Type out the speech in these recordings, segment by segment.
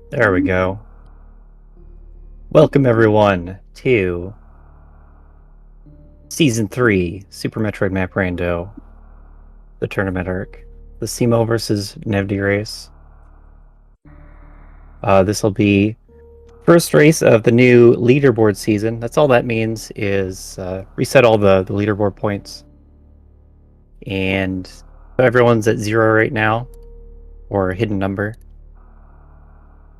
There we go. Welcome everyone to Season 3, Super Metroid Map Rando, the tournament arc. The Simo versus Nevdi race. This will be first race of the new leaderboard season. That's all that means is reset all the leaderboard points. And everyone's at 0 right now, or a hidden number.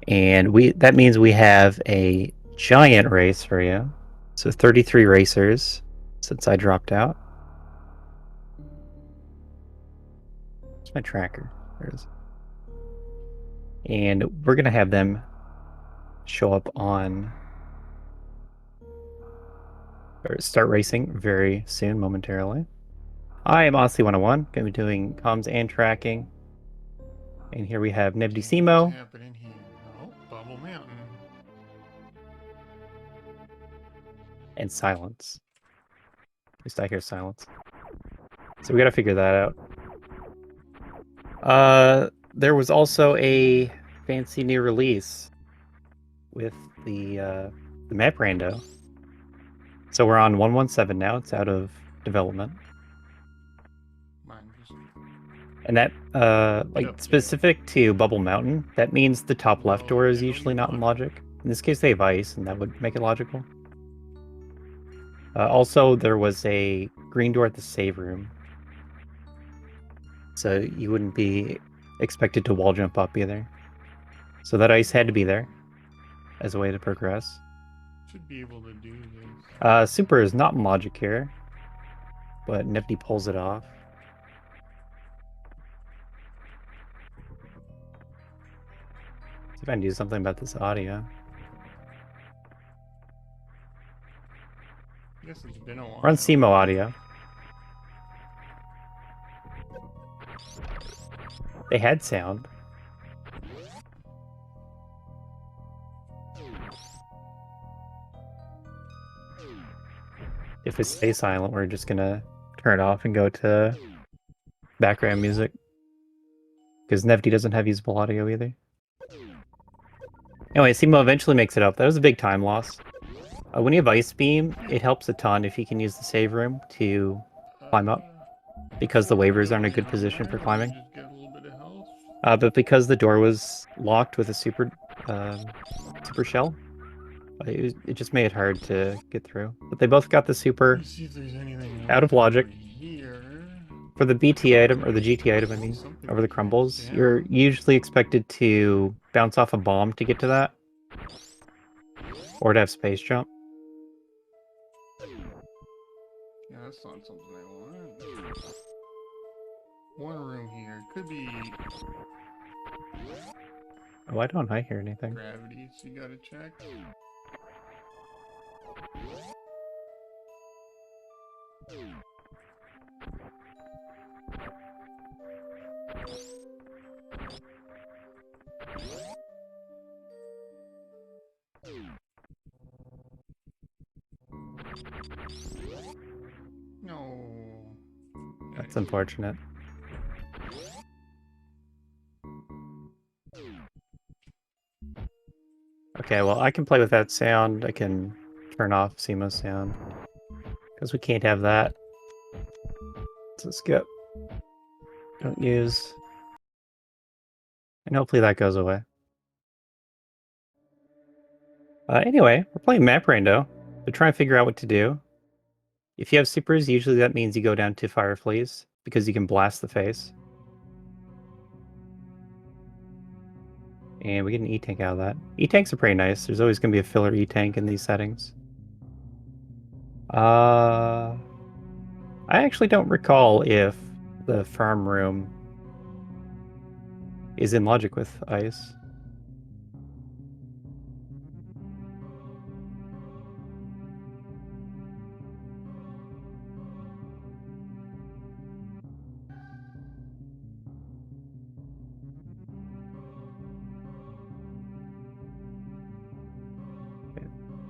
And that means we have a giant race for you. So 33 racers since I dropped out. Where's my tracker? There's. And we're gonna have them show up on or start racing very soon, momentarily. I am Aussie101, gonna be doing comms and tracking. And here we have Nebdisimo. What's happening here? Oh, Bubble Mountain. And silence. At least I hear silence. So we gotta figure that out. There was also a fancy new release with the map rando. So we're on 117 now. It's out of development. And that, specific to Bubble Mountain, that means the top left door is usually not in logic. In this case, they have ice, and that would make it logical. Also, there was a green door at the save room. So you wouldn't be expected to wall jump up either. So that ice had to be there as a way to progress. Should be able to do this. Super is not in logic here, but Nifty pulls it off. See if I can do something about this audio. I guess it's been a while. We're on Simo audio. They had sound. If we stay silent, we're just gonna turn it off and go to background music. Because Nevdi doesn't have usable audio either. Anyway, Simo eventually makes it up. That was a big time loss. When you have Ice Beam, it helps a ton if you can use the save room to climb up. Because the waivers aren't a good position for climbing. But because the door was locked with a super shell, it just made it hard to get through. But they both got the super out of logic. For the BT item, or the GT item, I mean, over the crumbles, you're usually expected to bounce off a bomb to get to that. Or to have space jump. Yeah, that's not something I want. One room here. Could be... Why don't I hear anything? Gravity, so you gotta check. No. That's unfortunate. Okay, well, I can play with that sound. I can turn off Simo's sound. Because we can't have that. So skip. Don't use. And hopefully that goes away. Anyway, we're playing Map Rando. We're trying to figure out what to do. If you have supers, usually that means you go down to Fire Fleas, because you can blast the face. And we get an E-Tank out of that. E-Tanks are pretty nice. There's always going to be a filler E-Tank in these settings. I actually don't recall if the farm room is in logic with ice.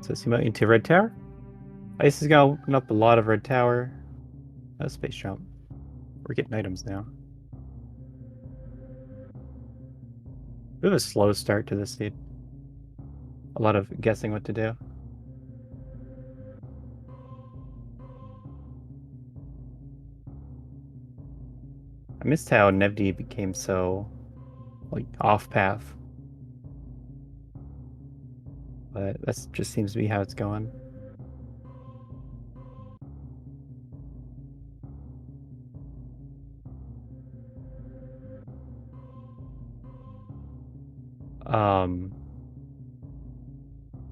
So Simo into Red Tower. Ice is gonna open up a lot of Red Tower. Space jump. We're getting items now. We have a slow start to this seed. A lot of guessing what to do. I missed how Nevdi became so, like, off path. But that just seems to be how it's going.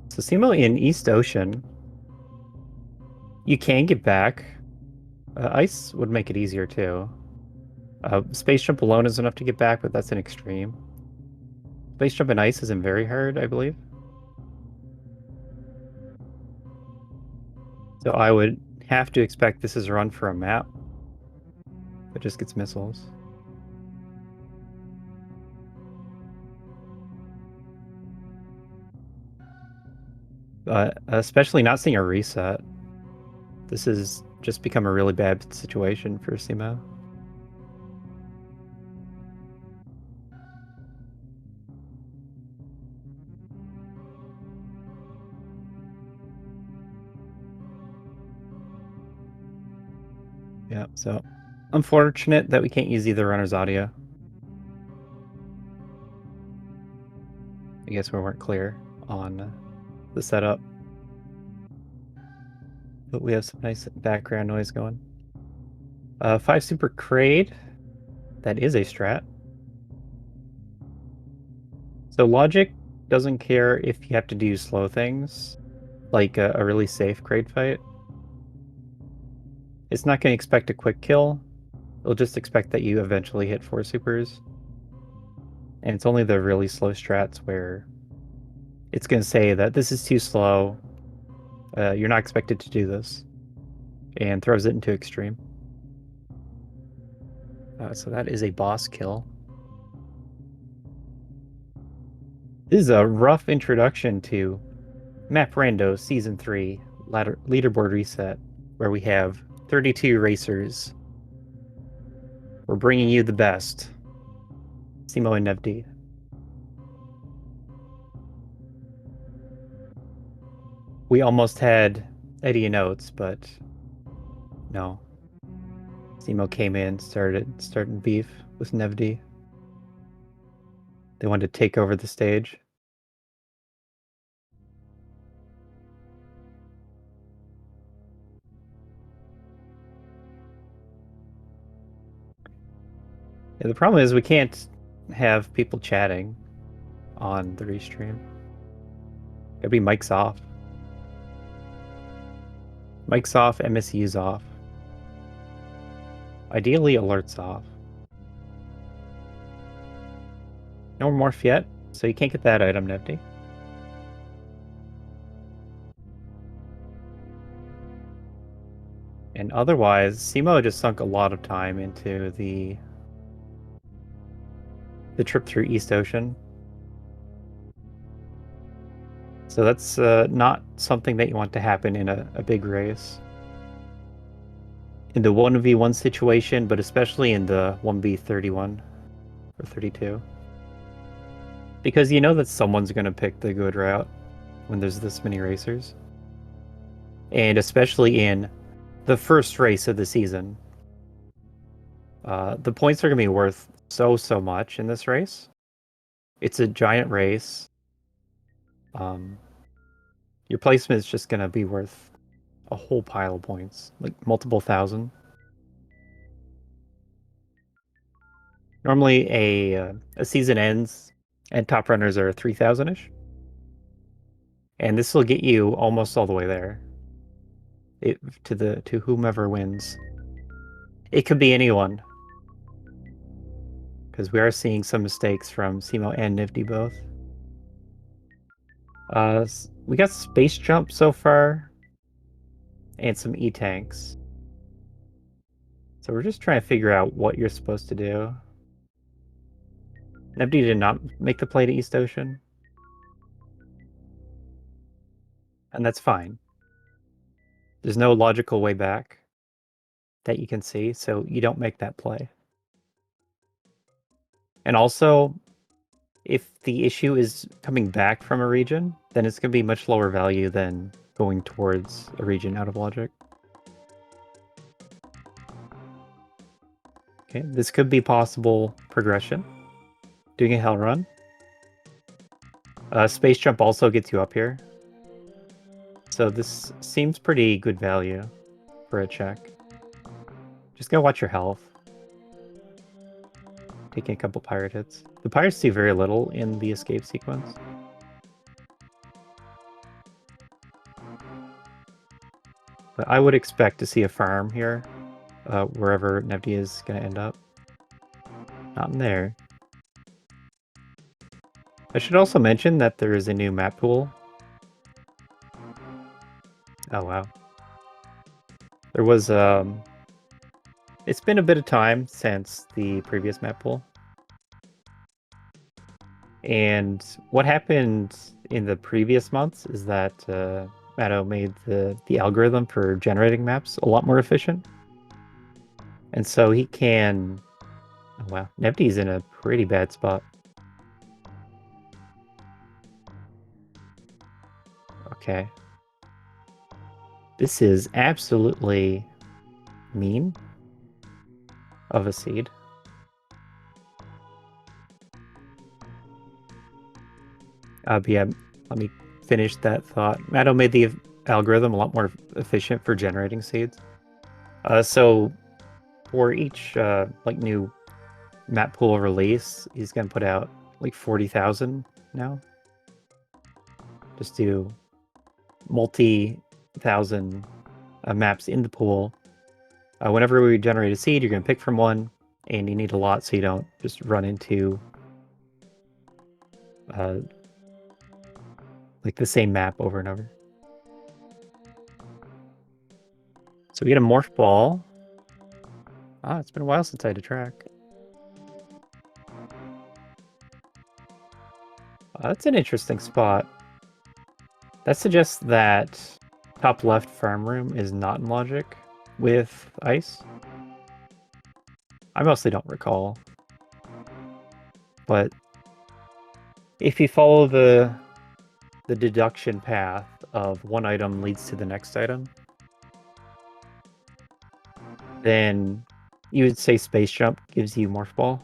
So Simo in East Ocean, you can get back. Ice would make it easier too. Space jump alone is enough to get back, but that's an extreme. Space jump and ice isn't very hard, I believe. So I would have to expect this is a run for a map that just gets missiles. Especially not seeing a reset. This has just become a really bad situation for Simo. Yeah, so unfortunate that we can't use either runner's audio. I guess we weren't clear on the setup. But we have some nice background noise going. 5 Super Crade. That is a strat. So Logic doesn't care if you have to do slow things, like a really safe Crade fight. It's not going to expect a quick kill. It'll just expect that you eventually hit 4 supers. And it's only the really slow strats where it's going to say that this is too slow. You're not expected to do this. And throws it into extreme. So that is a boss kill. This is a rough introduction to Map Rando Season 3 leaderboard reset, where we have 32 racers. We're bringing you the best. Simo and Nevdi. We almost had Eddie and Oates, but no. Simo came in, starting beef with Nevdi. They wanted to take over the stage. Yeah, the problem is we can't have people chatting on the restream. It'd be mics off. Mics off, MSUs off. Ideally, alerts off. No morph yet, so you can't get that item, Nevdi. And otherwise, Simo just sunk a lot of time into the trip through East Ocean. So that's not something that you want to happen in a big race. In the 1v1 situation, but especially in the 1v31 or 32. Because you know that someone's going to pick the good route when there's this many racers. And especially in the first race of the season. The points are going to be worth so much in this race. It's a giant race. Your placement is just going to be worth a whole pile of points, like multiple thousand. Normally, a season ends and top runners are 3,000-ish. And this will get you almost all the way there. To whomever wins. It could be anyone. Because we are seeing some mistakes from Simo and Nifty both. We got space jump so far. And some E-tanks. So we're just trying to figure out what you're supposed to do. Nifty did not make the play to East Ocean. And that's fine. There's no logical way back that you can see, so you don't make that play. And also, if the issue is coming back from a region, then it's going to be much lower value than going towards a region out of logic. Okay, this could be possible progression. Doing a hell run. Space jump also gets you up here. So this seems pretty good value for a check. Just gotta watch your health. Taking a couple pirate hits. The pirates do very little in the escape sequence. But I would expect to see a farm here, wherever Nevdi is gonna end up. Not in there. I should also mention that there is a new map pool. Oh wow. There was it's been a bit of time since the previous map pool. And what happened in the previous months is that Matto made the algorithm for generating maps a lot more efficient. And so he can... Oh wow, Nevdi's in a pretty bad spot. Okay. This is absolutely mean of a seed. But yeah, let me finish that thought. Matto made the algorithm a lot more efficient for generating seeds. So for each like new map pool release, he's gonna put out like 40,000 now. Just do multi-thousand maps in the pool. Whenever we generate a seed, you're gonna pick from one, and you need a lot so you don't just run into like the same map over and over. So we get a morph ball. Ah, it's been a while since I had a track. That's an interesting spot. That suggests that top left farm room is not in logic with ice. I mostly don't recall. But if you follow the deduction path of one item leads to the next item, then you would say space jump gives you morph ball.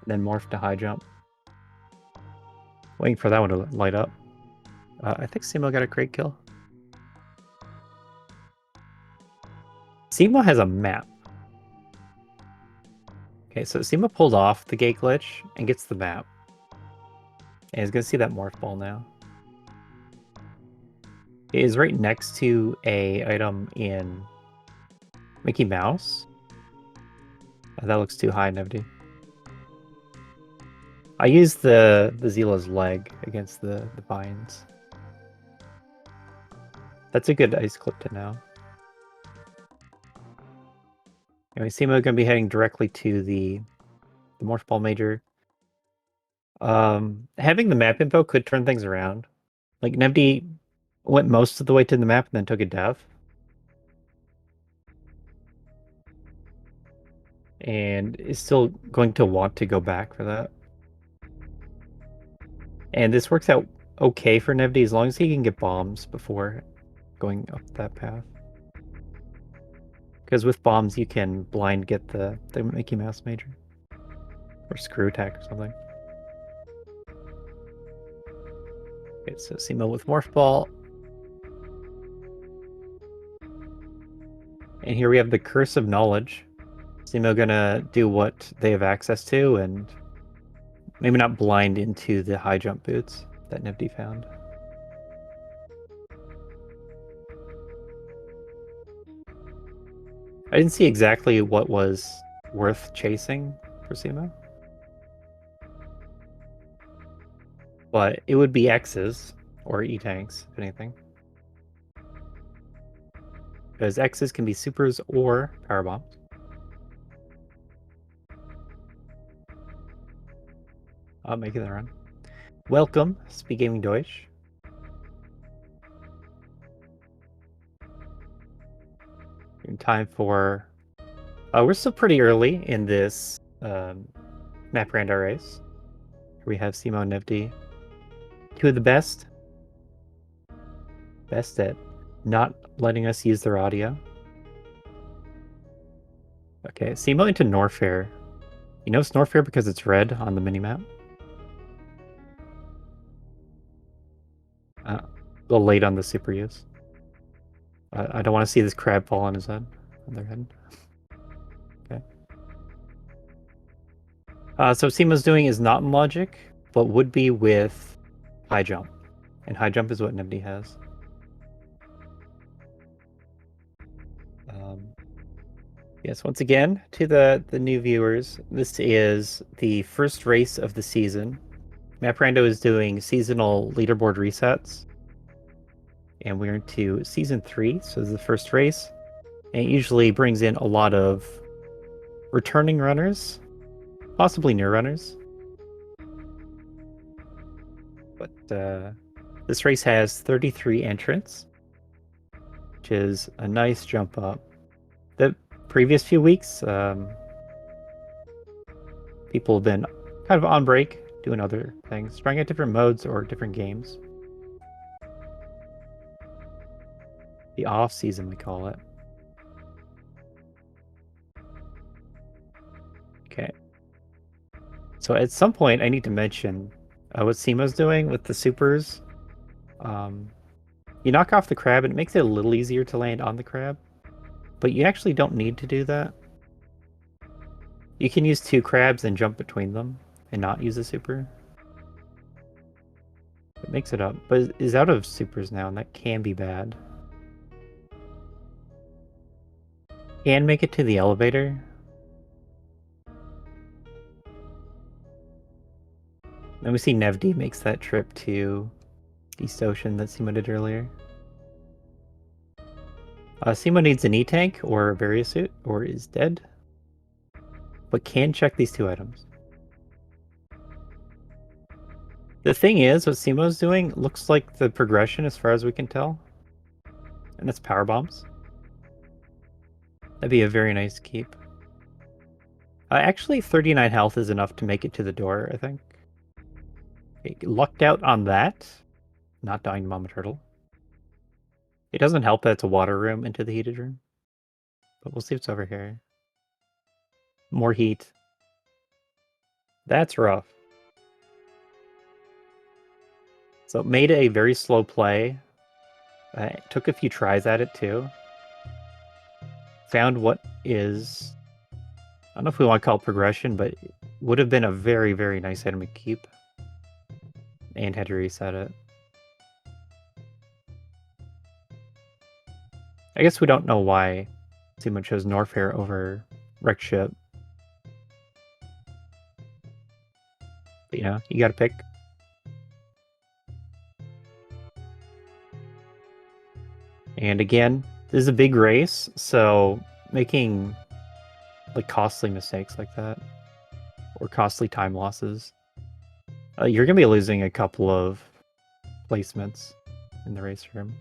Then morph to high jump. Waiting for that one to light up. I think Simo got a crate kill. Simo has a map. Okay, so Simo pulled off the gate glitch and gets the map. And he's gonna see that morph ball now. It is right next to a item in Mickey Mouse. That looks too high, Nevdi. I used the Zila's leg against the vines. That's a good ice clip to know. Anyway, Simo gonna be heading directly to the morph ball major. Having the map info could turn things around. Like Nevdi went most of the way to the map and then took a death. And is still going to want to go back for that. And this works out okay for Nevdi as long as he can get bombs before going up that path. Because with bombs you can blind get the Mickey Mouse major. Or screw attack or something. Okay, so Simo with morph ball. And here we have the Curse of Knowledge. Simo gonna do what they have access to and maybe not blind into the high jump boots that Nevdi found. I didn't see exactly what was worth chasing for Simo. But it would be X's or E-tanks, if anything. Because X's can be supers or power bombs. I'm making the run. Welcome, SpeedGaming Deutsch. In time for... we're still pretty early in this Map Rando race. We have Simo and Nifty. Two of the best. Best at not letting us use their audio. Okay, Simo into Norfair. You know it's Norfair because it's red on the minimap. A little late on the super use. I don't want to see this crab fall on his head. On their head. Okay. So Simo's doing is not in logic, but would be with high jump. And high jump is what Nifty has. Yes, once again, to the new viewers, this is the first race of the season. Map Rando is doing seasonal leaderboard resets. And we're into season 3, so this is the first race. And it usually brings in a lot of returning runners, possibly new runners. But this race has 33 entrants, which is a nice jump up. The previous few weeks, people have been kind of on break, doing other things, trying out different modes or different games. The off season, we call it. Okay. So at some point, I need to mention what Simo's doing with the supers. You knock off the crab, and it makes it a little easier to land on the crab. But you actually don't need to do that. You can use 2 crabs and jump between them and not use a super. It makes it up, but it is out of supers now, and that can be bad. Can make it to the elevator. Then we see Nevdi makes that trip to East Ocean that Simo did earlier. Simo needs an E-tank or a Variosuit, or is dead. But can check these 2 items. The thing is, what Simo's doing looks like the progression as far as we can tell. And that's power bombs. That'd be a very nice keep. Actually, 39 health is enough to make it to the door, I think. Okay, lucked out on that. Not dying to Mama Turtle. It doesn't help that it's a water room into the heated room. But we'll see what's over here. More heat. That's rough. So it made a very slow play. Took a few tries at it too. Found what is... I don't know if we want to call it progression, but it would have been a very, very nice item to keep. And had to reset it. I guess we don't know why Simo chose Norfair over Wreck Ship. But yeah, you gotta pick. And again, this is a big race, so making like costly mistakes like that, or costly time losses, you're gonna be losing a couple of placements in the race room.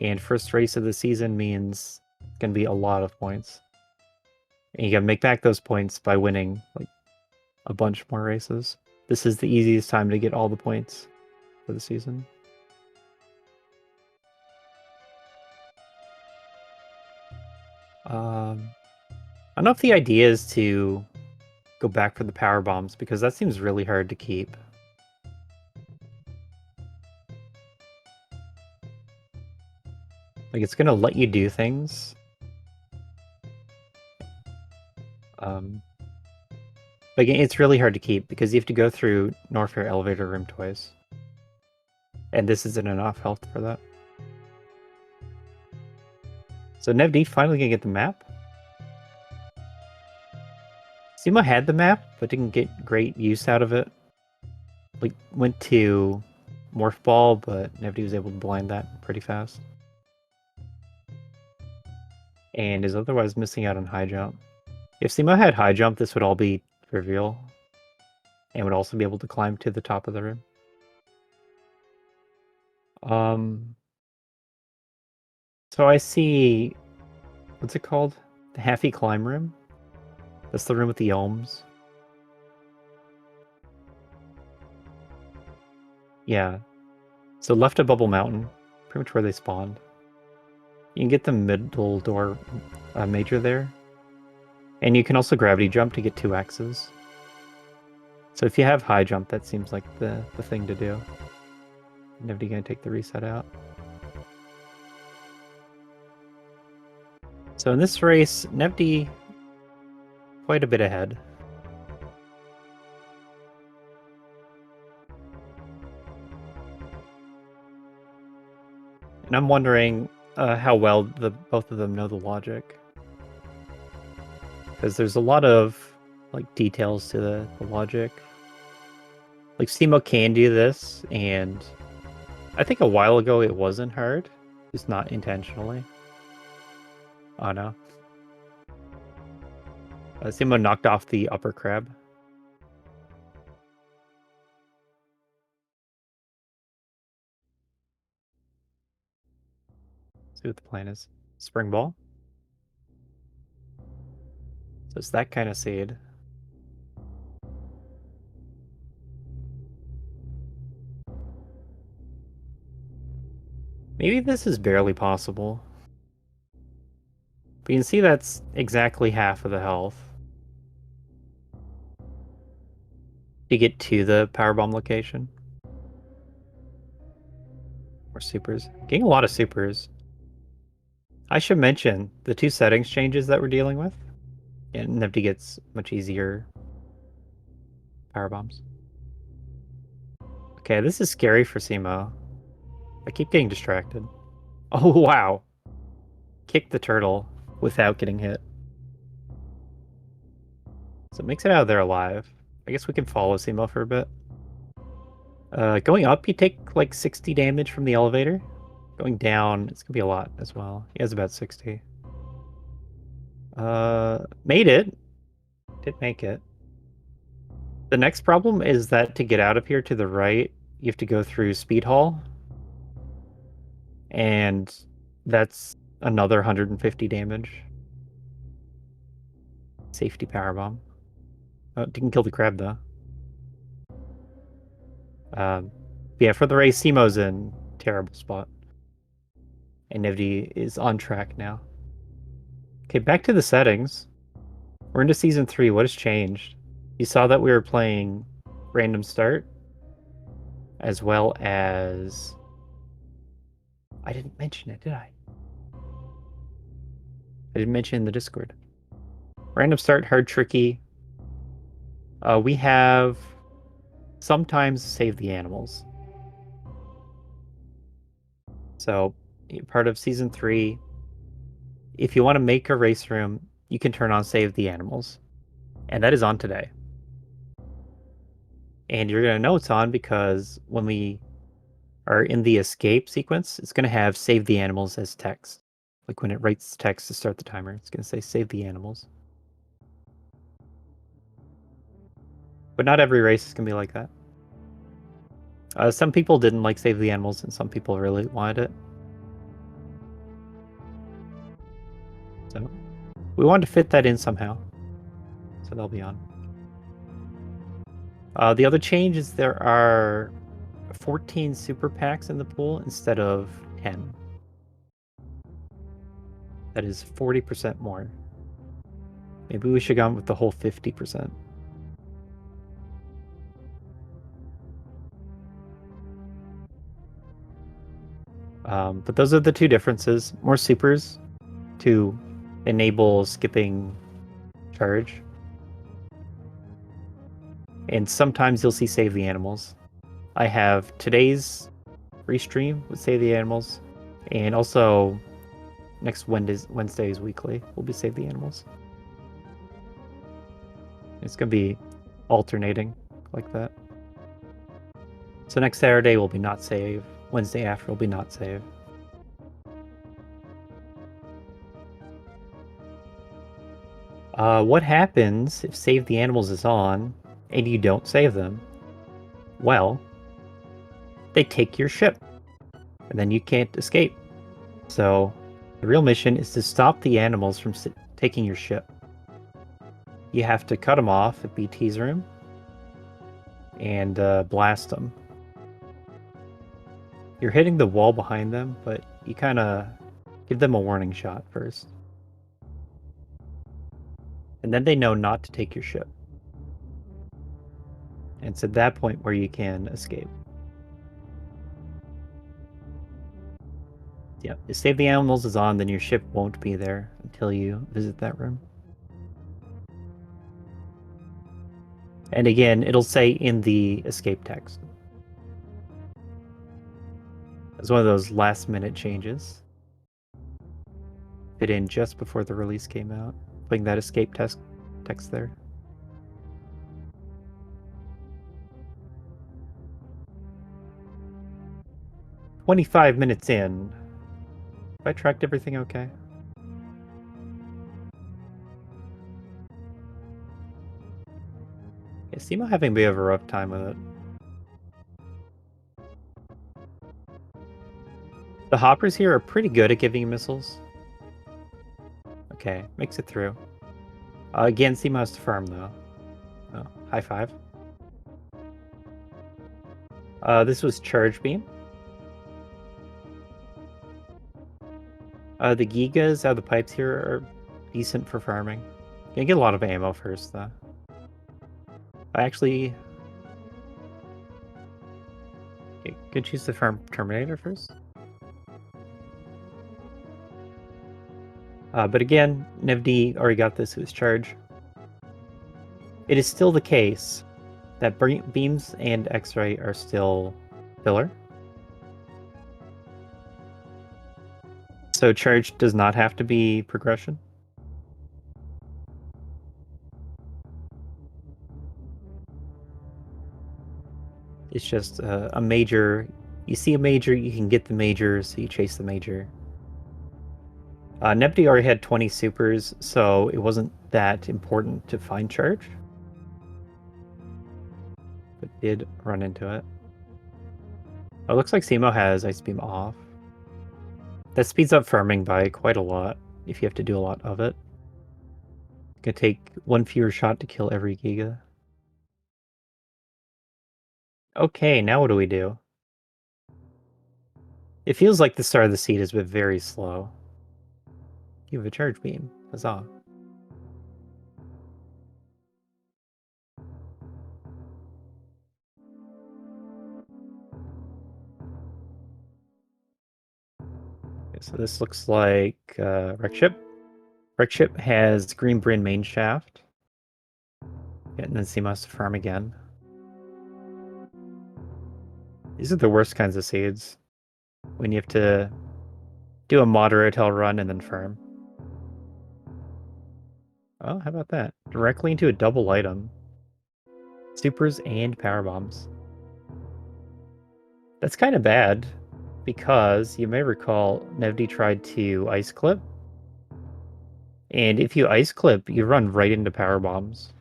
And first race of the season means it's gonna be a lot of points. And you gotta make back those points by winning like a bunch more races. This is the easiest time to get all the points for the season. I don't know if the idea is to go back for the power bombs, because that seems really hard to keep. Like, it's gonna let you do things. Like, it's really hard to keep, because you have to go through Norfair elevator room twice. And this isn't enough health for that. So Nevd finally gonna get the map. Simo had the map, but didn't get great use out of it. Like, went to Morph Ball, but Nevd was able to blind that pretty fast. And is otherwise missing out on high jump. If Simo had high jump, this would all be trivial. And would also be able to climb to the top of the room. So I see, what's it called? The Halfy Climb Room. That's the room with the elms. Yeah. So left of Bubble Mountain, pretty much where they spawned. You can get the middle door major there. And you can also gravity jump to get 2 X's. So if you have high jump, that seems like the thing to do. Nobody gonna take the reset out. So in this race, Nevdi quite a bit ahead. And I'm wondering how well both of them know the logic. Because there's a lot of like details to the logic. Like Simo can do this, and I think a while ago it wasn't hard. Just not intentionally. Oh no. Simo knocked off the upper crab. See what the plan is. Spring ball. So it's that kind of seed. Maybe this is barely possible. But you can see that's exactly half of the health. To get to the powerbomb location. More supers. Getting a lot of supers. I should mention the 2 settings changes that we're dealing with. And Nifty gets much easier power bombs. Okay, this is scary for Simo. I keep getting distracted. Oh, wow. Kick the turtle without getting hit. So it makes it out of there alive. I guess we can follow Simo for a bit. Going up, you take like 60 damage from the elevator. Going down, it's gonna be a lot as well. He has about 60. Made it. Did make it. The next problem is that to get out of here to the right, you have to go through Speed Hall. And that's another 150 damage. Safety powerbomb. Oh, didn't kill the crab though. Yeah, for the race, Simo's in terrible spot. And Nivdi is on track now. Okay, back to the settings. We're into season 3. What has changed? You saw that we were playing random start, as well as... I didn't mention it, did I? I didn't mention in the Discord. Random start, hard, tricky. We have sometimes save the animals. So, part of season 3, if you want to make a race room, you can turn on save the animals. And that is on today. And you're going to know it's on because when we are in the escape sequence, it's going to have save the animals as text. Like when it writes text to start the timer, it's going to say save the animals. But not every race is going to be like that. Some people didn't like save the animals, and some people really wanted it. So we wanted to fit that in somehow. So they'll be on. The other change is there are 14 super packs in the pool instead of 10. That is 40% more. Maybe we should go with the whole 50%. But those are the 2 differences. More supers to enable skipping charge. And sometimes you'll see save the animals. I have today's restream with save the animals, and also next Wednesday's weekly will be save the animals. It's gonna be alternating like that. So next Saturday will be not save. Wednesday after will be not save. What happens if save the animals is on and you don't save them? Well, they take your ship and then you can't escape. So the real mission is to stop the animals from taking your ship. you have to cut them off at BT's room and blast them. You're hitting the wall behind them, but you kind of give them a warning shot first. And then they know not to take your ship. And it's at that point where you can escape. Yeah, if Save the Animals is on, then your ship won't be there until you visit that room. And again, it'll say in the escape text. It's one of those last-minute changes. Fit in just before the release came out, putting that escape text there. "25 minutes in. Have I tracked everything okay?" Yeah, Simo having a bit of a rough time with it. The hoppers here are pretty good at giving you missiles. Okay, makes it through. Again, Simo has to farm though. Oh, high five. This was Charge Beam. The Gigas out of the pipes here are decent for farming. You get a lot of ammo first though. I actually could choose to farm Terminator first. But again, Nevdi already got this with charge. It is still the case that beams and X-ray are still filler. So charge does not have to be progression. It's just a major. You see a major, you can get the major, so you chase the major. Nebdi already had 20 supers, so it wasn't that important to find charge. But did run into it. Oh, it looks like Simo has Ice Beam off. That speeds up farming by quite a lot if you have to do a lot of it. It's gonna take one fewer shot to kill every Giga. Okay, now what do we do? It feels like the start of the seed has been very slow. You have a charge beam. Huzzah. Okay, so this looks like Wreck Ship. Wreck Ship has Green Bryn main shaft. Yeah, and then Simo has to farm again. These are the worst kinds of seeds. When you have to do a moderate hell run and then farm. Oh, how about that? Directly into a double item. Supers and power bombs. That's kind of bad, because you may recall Nevdi tried to ice clip. And if you ice clip, you run right into power bombs.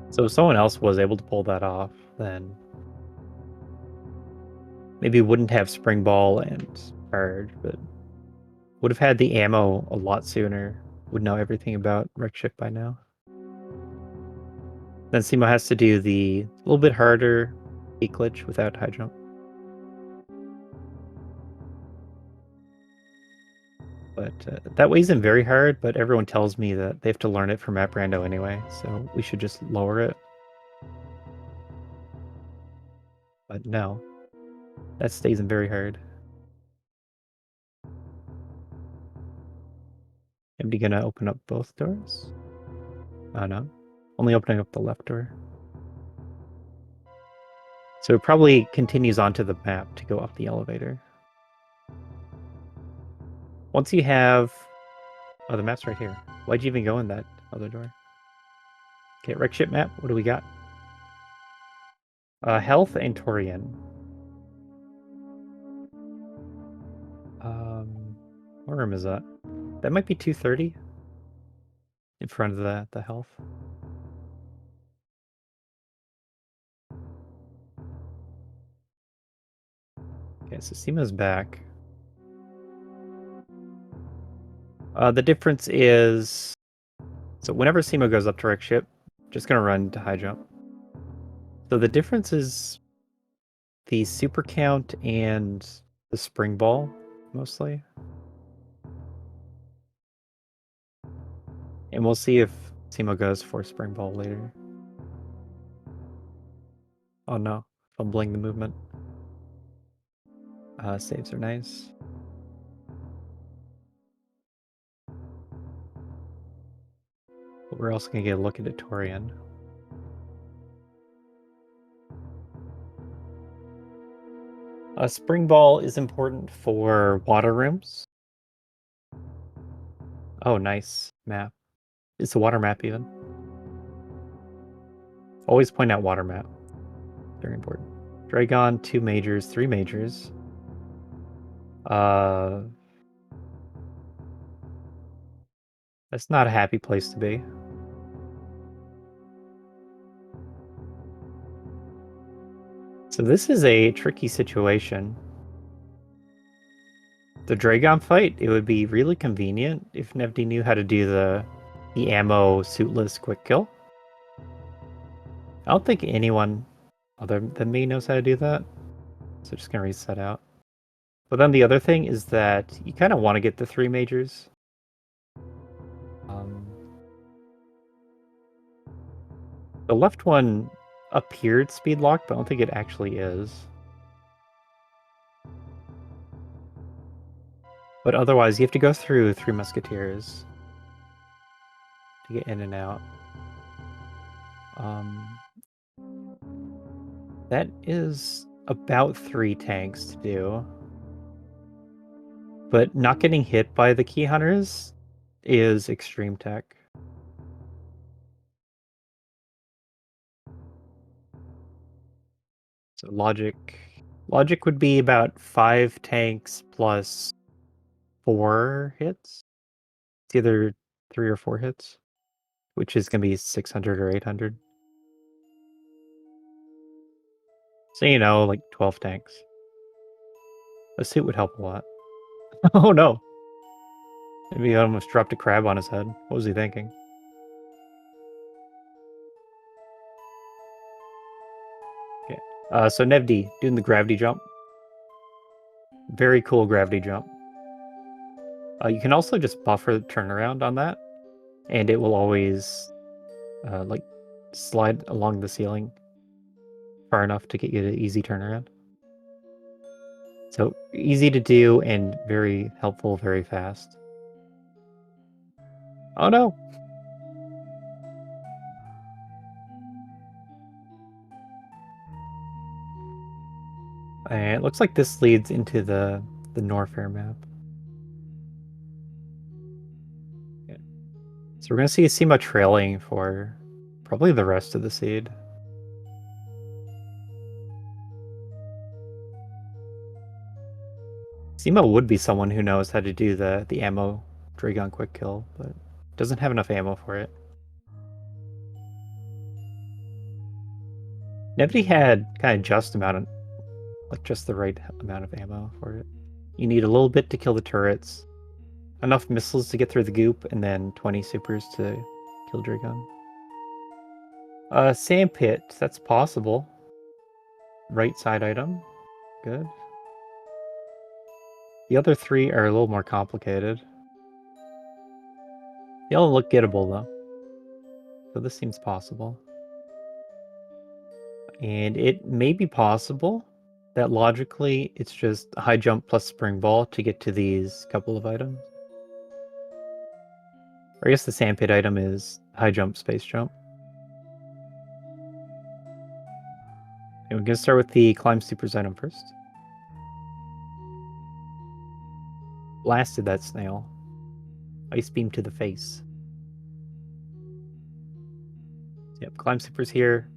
So if someone else was able to pull that off, then maybe wouldn't have Spring Ball and Charge, but would have had the ammo a lot sooner. Would know everything about Wreck Ship by now. Then Simo has to do the little bit harder peak glitch without high jump. But that way isn't very hard, but everyone tells me that they have to learn it from Map Rando anyway, so we should just lower it. But no, that stays in very hard. Am I gonna open up both doors? Oh no, only opening up the left door. So it probably continues onto the map to go up the elevator. Once you have... Oh, the map's right here. Why'd you even go in that other door? Okay, Wreck Ship map, what do we got? Health and Torian. What room is that? That might be 230 in front of the health. Okay, so Simo's back. The difference is So whenever Simo goes up to wreck ship, just gonna run to high jump. So the difference is the super count and the spring ball, mostly. And we'll see if Simo goes for spring ball later. Oh no, fumbling the movement. Saves are nice. But we're also gonna get a look into Torian. Spring ball is important for water rooms. Oh, nice map. It's a water map even. Always point out water map. Very important. Dragon, 2 majors, 3 majors. That's not a happy place to be. So this is a tricky situation. The Dragon fight, it would be really convenient if Nevdi knew how to do the ammo suitless quick kill. I don't think anyone other than me knows how to do that. So just gonna reset out. But then the other thing is that you kind of want to get the 3 majors. The left one appeared speed locked, but I don't think it actually is. But otherwise, you have to go through 3 musketeers to get in and out. That is about 3 tanks to do. But not getting hit by the key hunters is extreme tech. So logic would be about 5 tanks plus 4 hits. It's either 3 or 4 hits, which is going to be 600 or 800. So, you know, like 12 tanks. A suit would help a lot. Oh no! Maybe he almost dropped a crab on his head. What was he thinking? Okay. So Nevdi, doing the gravity jump. Very cool gravity jump. You can also just buffer the turnaround on that, and it will always like slide along the ceiling far enough to get you to easy turnaround. So easy to do and very helpful, very fast. Oh no! And it looks like this leads into the Norfair map. Okay. So we're gonna see Sima trailing for probably the rest of the seed. Sima would be someone who knows how to do the ammo Dragon quick kill, but doesn't have enough ammo for it. Nevdi had kind of just the right amount of ammo for it. You need a little bit to kill the turrets, enough missiles to get through the goop, and then 20 supers to kill Dragon. Sandpit, that's possible. Right side item, good. The other 3 are a little more complicated. They all look gettable though. So this seems possible. And it may be possible that logically it's just high jump plus spring ball to get to these couple of items. Or I guess the sandpit item is high jump, space jump. And we're going to start with the climb supers item first. Blasted that snail. Ice beam to the face. Yep, climb supers here.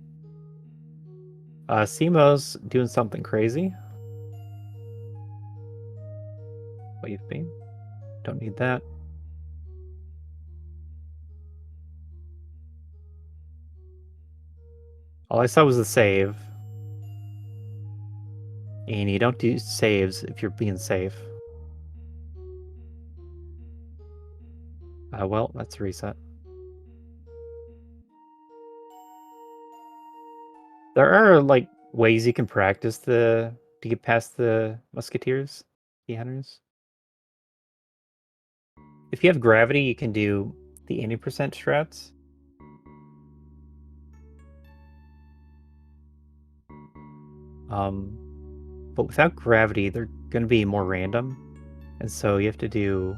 Simo's doing something crazy. Wave beam. Don't need that. All I saw was the save. And you don't do saves if you're being safe. Well, that's a reset. There are like ways you can practice to get past the musketeers, the hunters. If you have gravity, you can do the 80% strats. But without gravity, they're going to be more random. And so you have to do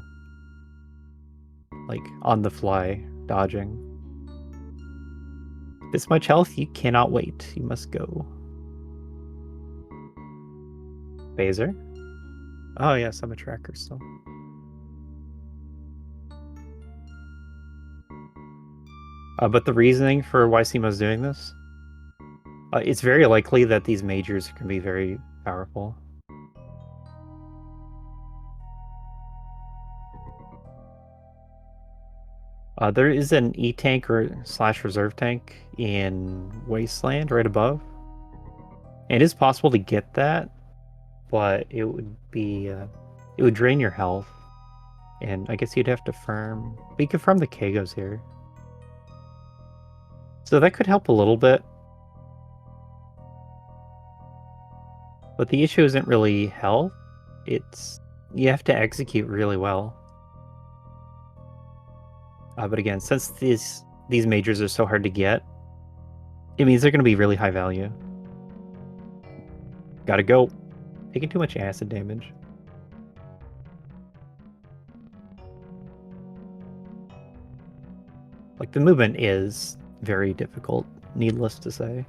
like on the fly dodging. This much health, you cannot wait. You must go. Phaser. Oh yes, I'm a tracker still. But the reasoning for why Simo's doing this, it's very likely that these majors can be very powerful. There is an E-tank or slash reserve tank in Wasteland right above. And it is possible to get that, but it would be it would drain your health. And I guess you'd have to farm. But you can farm the Kagos here. So that could help a little bit. But the issue isn't really health. It's you have to execute really well. But again, since these majors are so hard to get, it means they're going to be really high value. Gotta go. Taking too much acid damage. Like, the movement is very difficult, needless to say.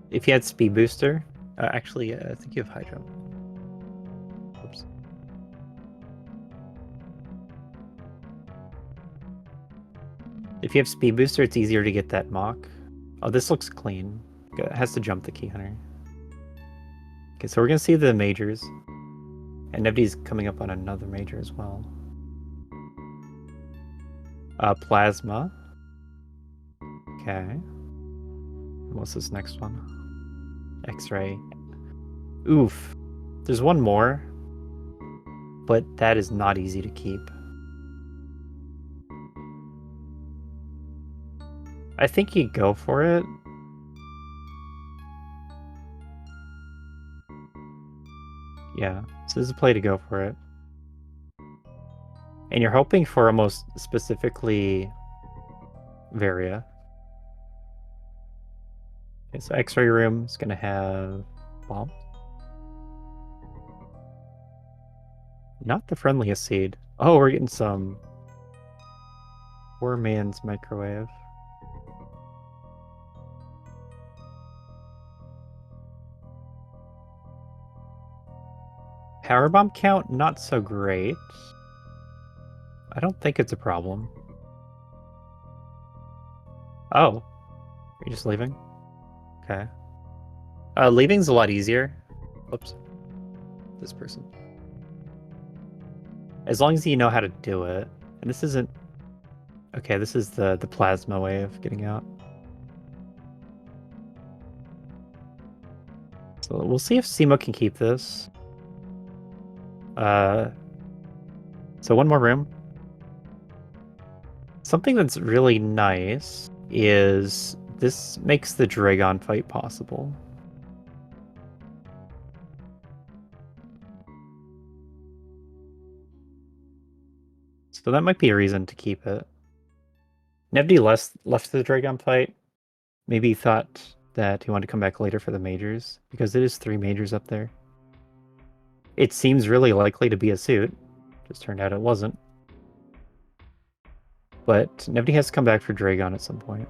If you had speed booster, actually, I think you have high jump. Oops. If you have speed booster, it's easier to get that mock. Oh, this looks clean. It has to jump the key hunter. Okay, so we're gonna see the majors. And Nebdy's coming up on another major as well. Plasma. Okay. What's this next one? X-ray. Oof. There's one more. But that is not easy to keep. I think you go for it. Yeah, so this is a play to go for it. And you're hoping for almost specifically Varia. Okay, so X-ray room is gonna have bombs. Not the friendliest seed. Oh, we're getting some poor man's microwave. Power bomb count, not so great. I don't think it's a problem. Oh, are you just leaving? Okay. Leaving's a lot easier. Oops. This person. As long as you know how to do it. And this isn't... Okay, this is the plasma way of getting out. So we'll see if Simo can keep this. So one more room. Something that's really nice is this makes the Dragon fight possible. So that might be a reason to keep it. Nebdy left the Dragon fight. Maybe he thought that he wanted to come back later for the majors, because it is 3 majors up there. It seems really likely to be a suit. Just turned out it wasn't. But Nebdy has to come back for Dragon at some point.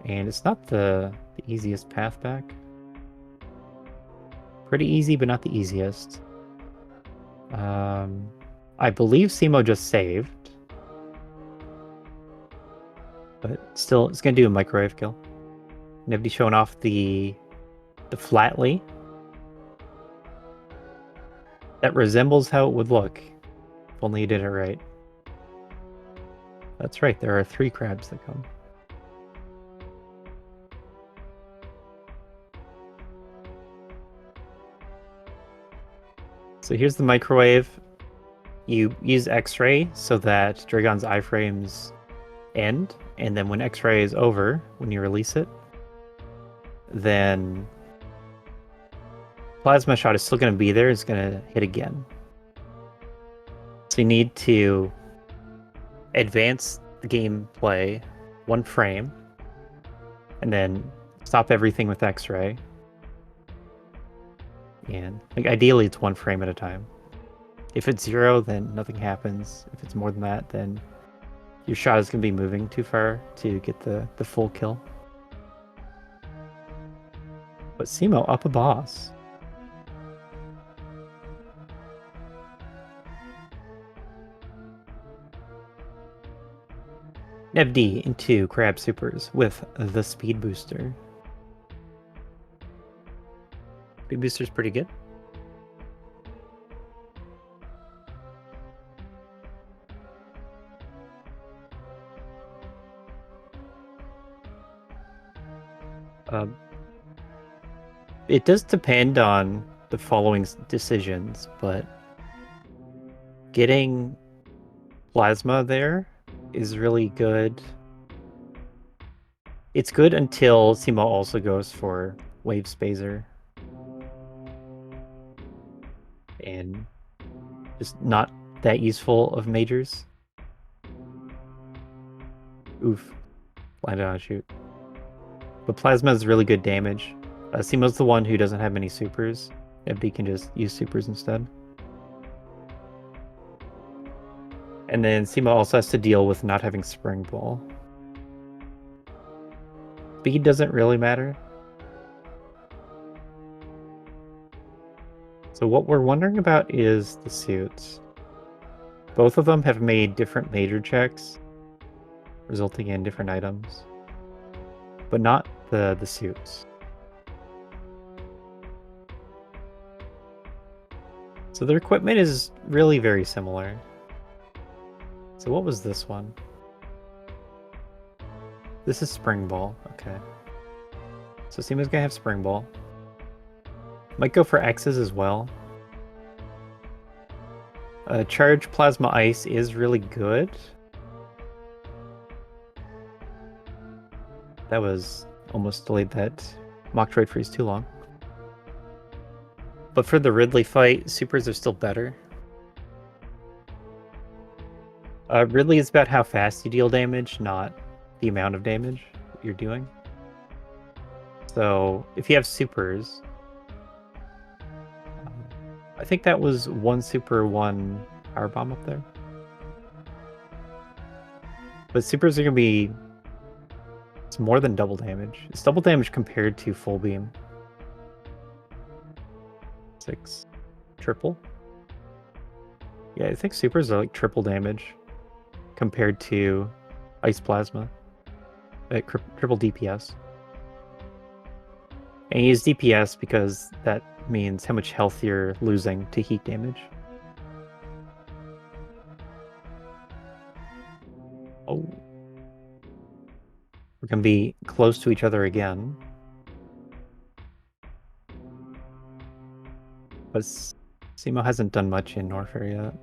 And it's not the easiest path back. Pretty easy, but not the easiest. I believe Simo just saved. But still, it's going to do a microwave kill. Nebdy showing off the flatly. That resembles how it would look. If only you did it right. That's right, there are 3 crabs that come. So here's the microwave. You use X-ray so that Dragon's iframes end, and then when X-ray is over, when you release it, then Plasma Shot is still going to be there. It's going to hit again. So you need to advance the gameplay 1 frame, and then stop everything with X-ray. And like ideally, it's 1 frame at a time. If it's 0, then nothing happens. If it's more than that, then your shot is going to be moving too far to get the full kill. But Simo up a boss. FD into Crab Supers with the Speed Booster. Speed Booster's pretty good. It does depend on the following decisions, but getting Plasma there is really good. It's good until Simo also goes for Wave Spazer. And just not that useful of majors. Oof. Landed on a shoot. But Plasma is really good damage. Simo's the one who doesn't have many supers. FD can just use supers instead. And then Simo also has to deal with not having Spring Ball. Speed doesn't really matter. So what we're wondering about is the suits. Both of them have made different major checks, resulting in different items. But not the suits. So their equipment is really very similar. So what was this one? This is Spring Ball, okay. So Simo's gonna have Spring Ball. Might go for X's as well. Charge Plasma Ice is really good. That was almost delayed that Metroid freeze too long. But for the Ridley fight, supers are still better. Ridley is about how fast you deal damage, not the amount of damage you're doing. So if you have supers, I think that was 1 super, 1 power bomb up there. But supers are gonna be, it's more than double damage. It's double damage compared to full beam. 6 triple. Yeah, I think supers are like triple damage compared to Ice Plasma. Like triple DPS. And you use DPS because that means how much health you're losing to heat damage. Oh. We're gonna be close to each other again. But Simo hasn't done much in Norfair yet.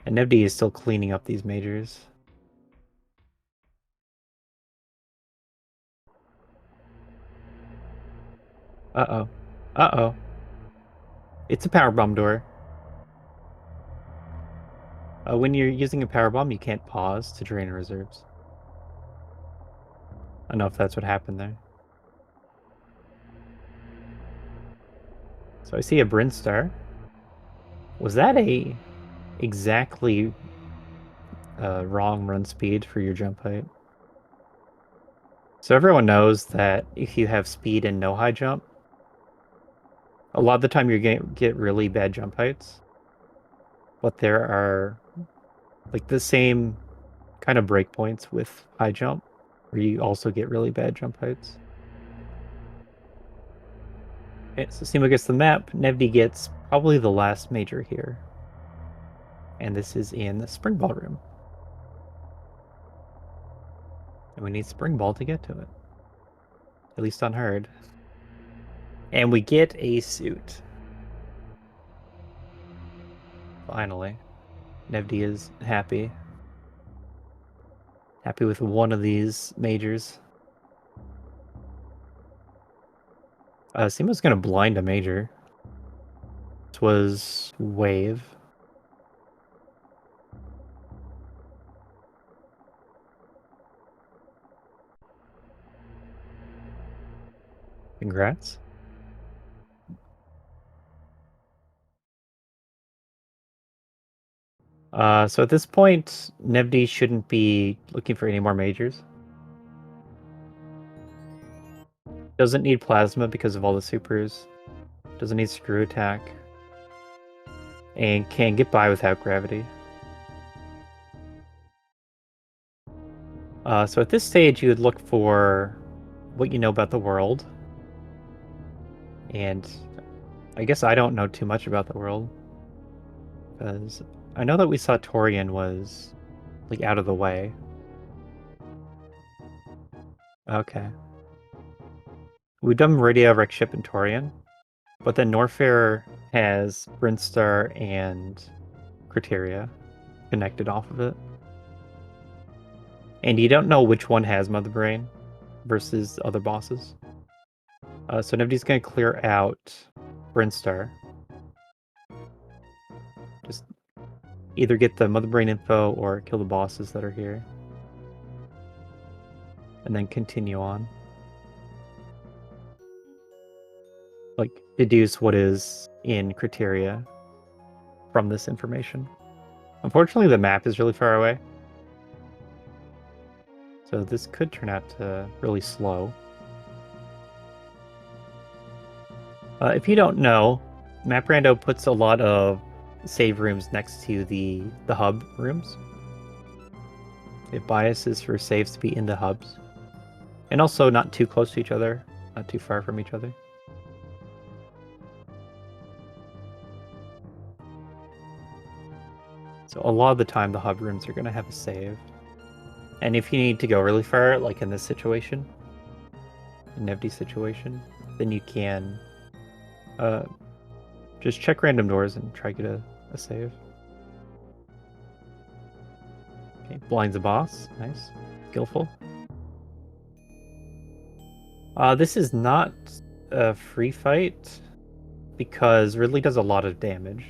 And Nebdi is still cleaning up these majors. Uh-oh. Uh-oh. It's a power bomb door. When you're using a power bomb, you can't pause to drain reserves. I don't know if that's what happened there. So I see a Brinstar. Was that a exactly wrong run speed for your jump height? So everyone knows that if you have speed and no high jump, a lot of the time you're going to get really bad jump heights. But there are like the same kind of breakpoints with high jump, where you also get really bad jump heights. Okay, so Simo gets the map. Nevdi gets probably the last major here. And this is in the Spring Ball room. And we need Spring Ball to get to it. At least on hard. And we get a suit. Finally. Nevdi is happy. Happy with one of these majors. Simo's gonna blind a major. This was wave. Congrats. So at this point, Nevdi shouldn't be looking for any more majors. Doesn't need plasma because of all the supers. Doesn't need screw attack. And can get by without gravity. So at this stage, you would look for what you know about the world. And I guess I don't know too much about the world. Because I know that we saw Torian was, like, out of the way. Okay. We've done Maridia, Rekship, and Torian. But then Norfair has Brinstar and Criteria connected off of it. And you don't know which one has Mother Brain versus other bosses. So Nevdi's going to clear out Brinstar. Just either get the Mother Brain info or kill the bosses that are here. And then continue on. Like, deduce what is in Criteria from this information. Unfortunately, the map is really far away. So this could turn out to really slow. If you don't know, Map Rando puts a lot of save rooms next to the hub rooms. It biases for saves to be in the hubs. And also not too close to each other, not too far from each other. So a lot of the time the hub rooms are going to have a save. And if you need to go really far, like in this situation, in Nevdi's situation, then you can just check random doors and try to get a save. Okay, blinds the boss. Nice. Skillful. This is not a free fight because Ridley does a lot of damage.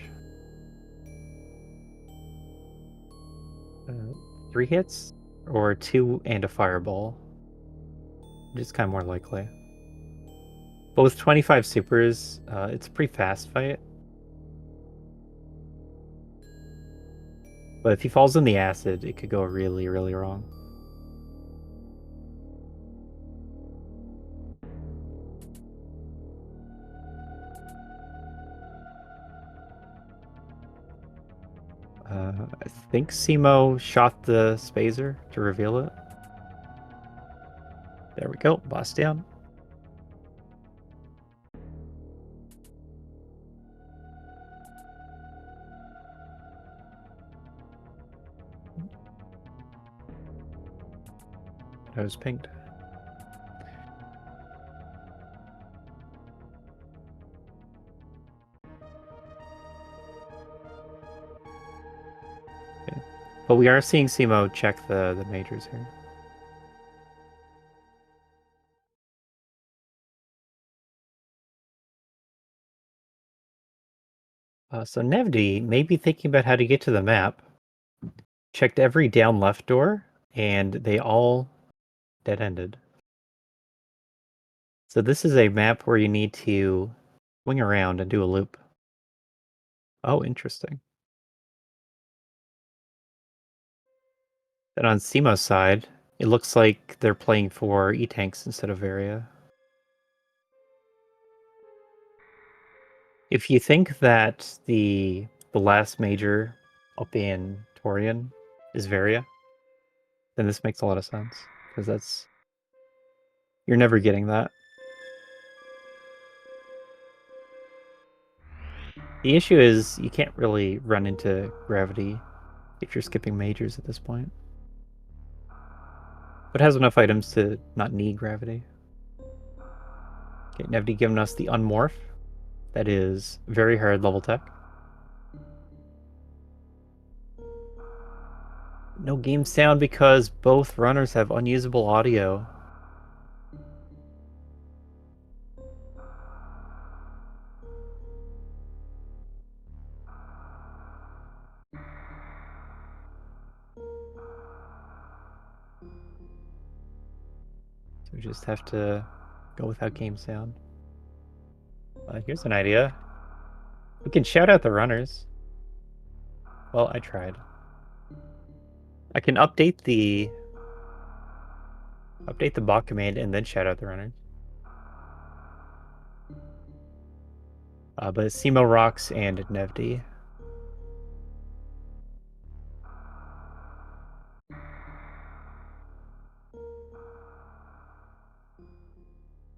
3 hits or 2 and a fireball, which is kind of more likely. But with 25 supers, it's a pretty fast fight. But if he falls in the acid, it could go really, really wrong. I think Simo shot the Spazer to reveal it. There we go, boss down. I was pinged. Okay. But we are seeing Simo check the majors here. So Nevdi may be thinking about how to get to the map. Checked every down left door, and they all dead-ended. So this is a map where you need to swing around and do a loop. Oh, interesting. Then on Simo's side, it looks like they're playing for E-Tanks instead of Varia. If you think that the last major up in Torian is Varia, then this makes a lot of sense. Because you're never getting that. The issue is you can't really run into gravity if you're skipping majors at this point. But it has enough items to not need gravity. Okay, Nevdi giving us the Unmorph. That is very hard level tech. No game sound because both runners have unusable audio. So we just have to go without game sound. Here's an idea. We can shout out the runners. Well, I tried. I can update the bot command and then shout out the runners. But Simo Rocks and Nevdi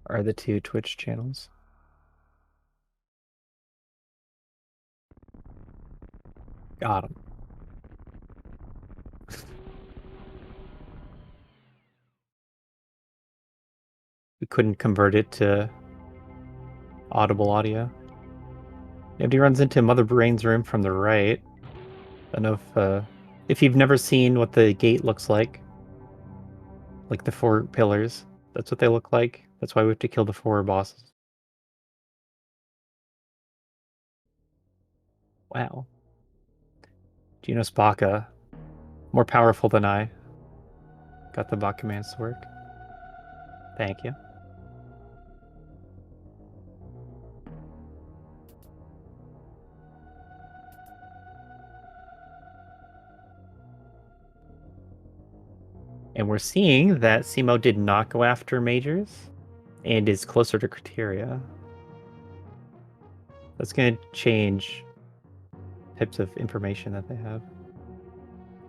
are the two Twitch channels. Got him. We couldn't convert it to audible audio. Nevdi runs into Mother Brain's room from the right. I don't know if you've never seen what the gate looks like the 4 pillars, that's what they look like. That's why we have to kill the 4 bosses. Wow. Gino Spaka, more powerful than I. Got the bot commands to work. Thank you. And we're seeing that Simo did not go after majors and is closer to criteria. That's going to change types of information that they have.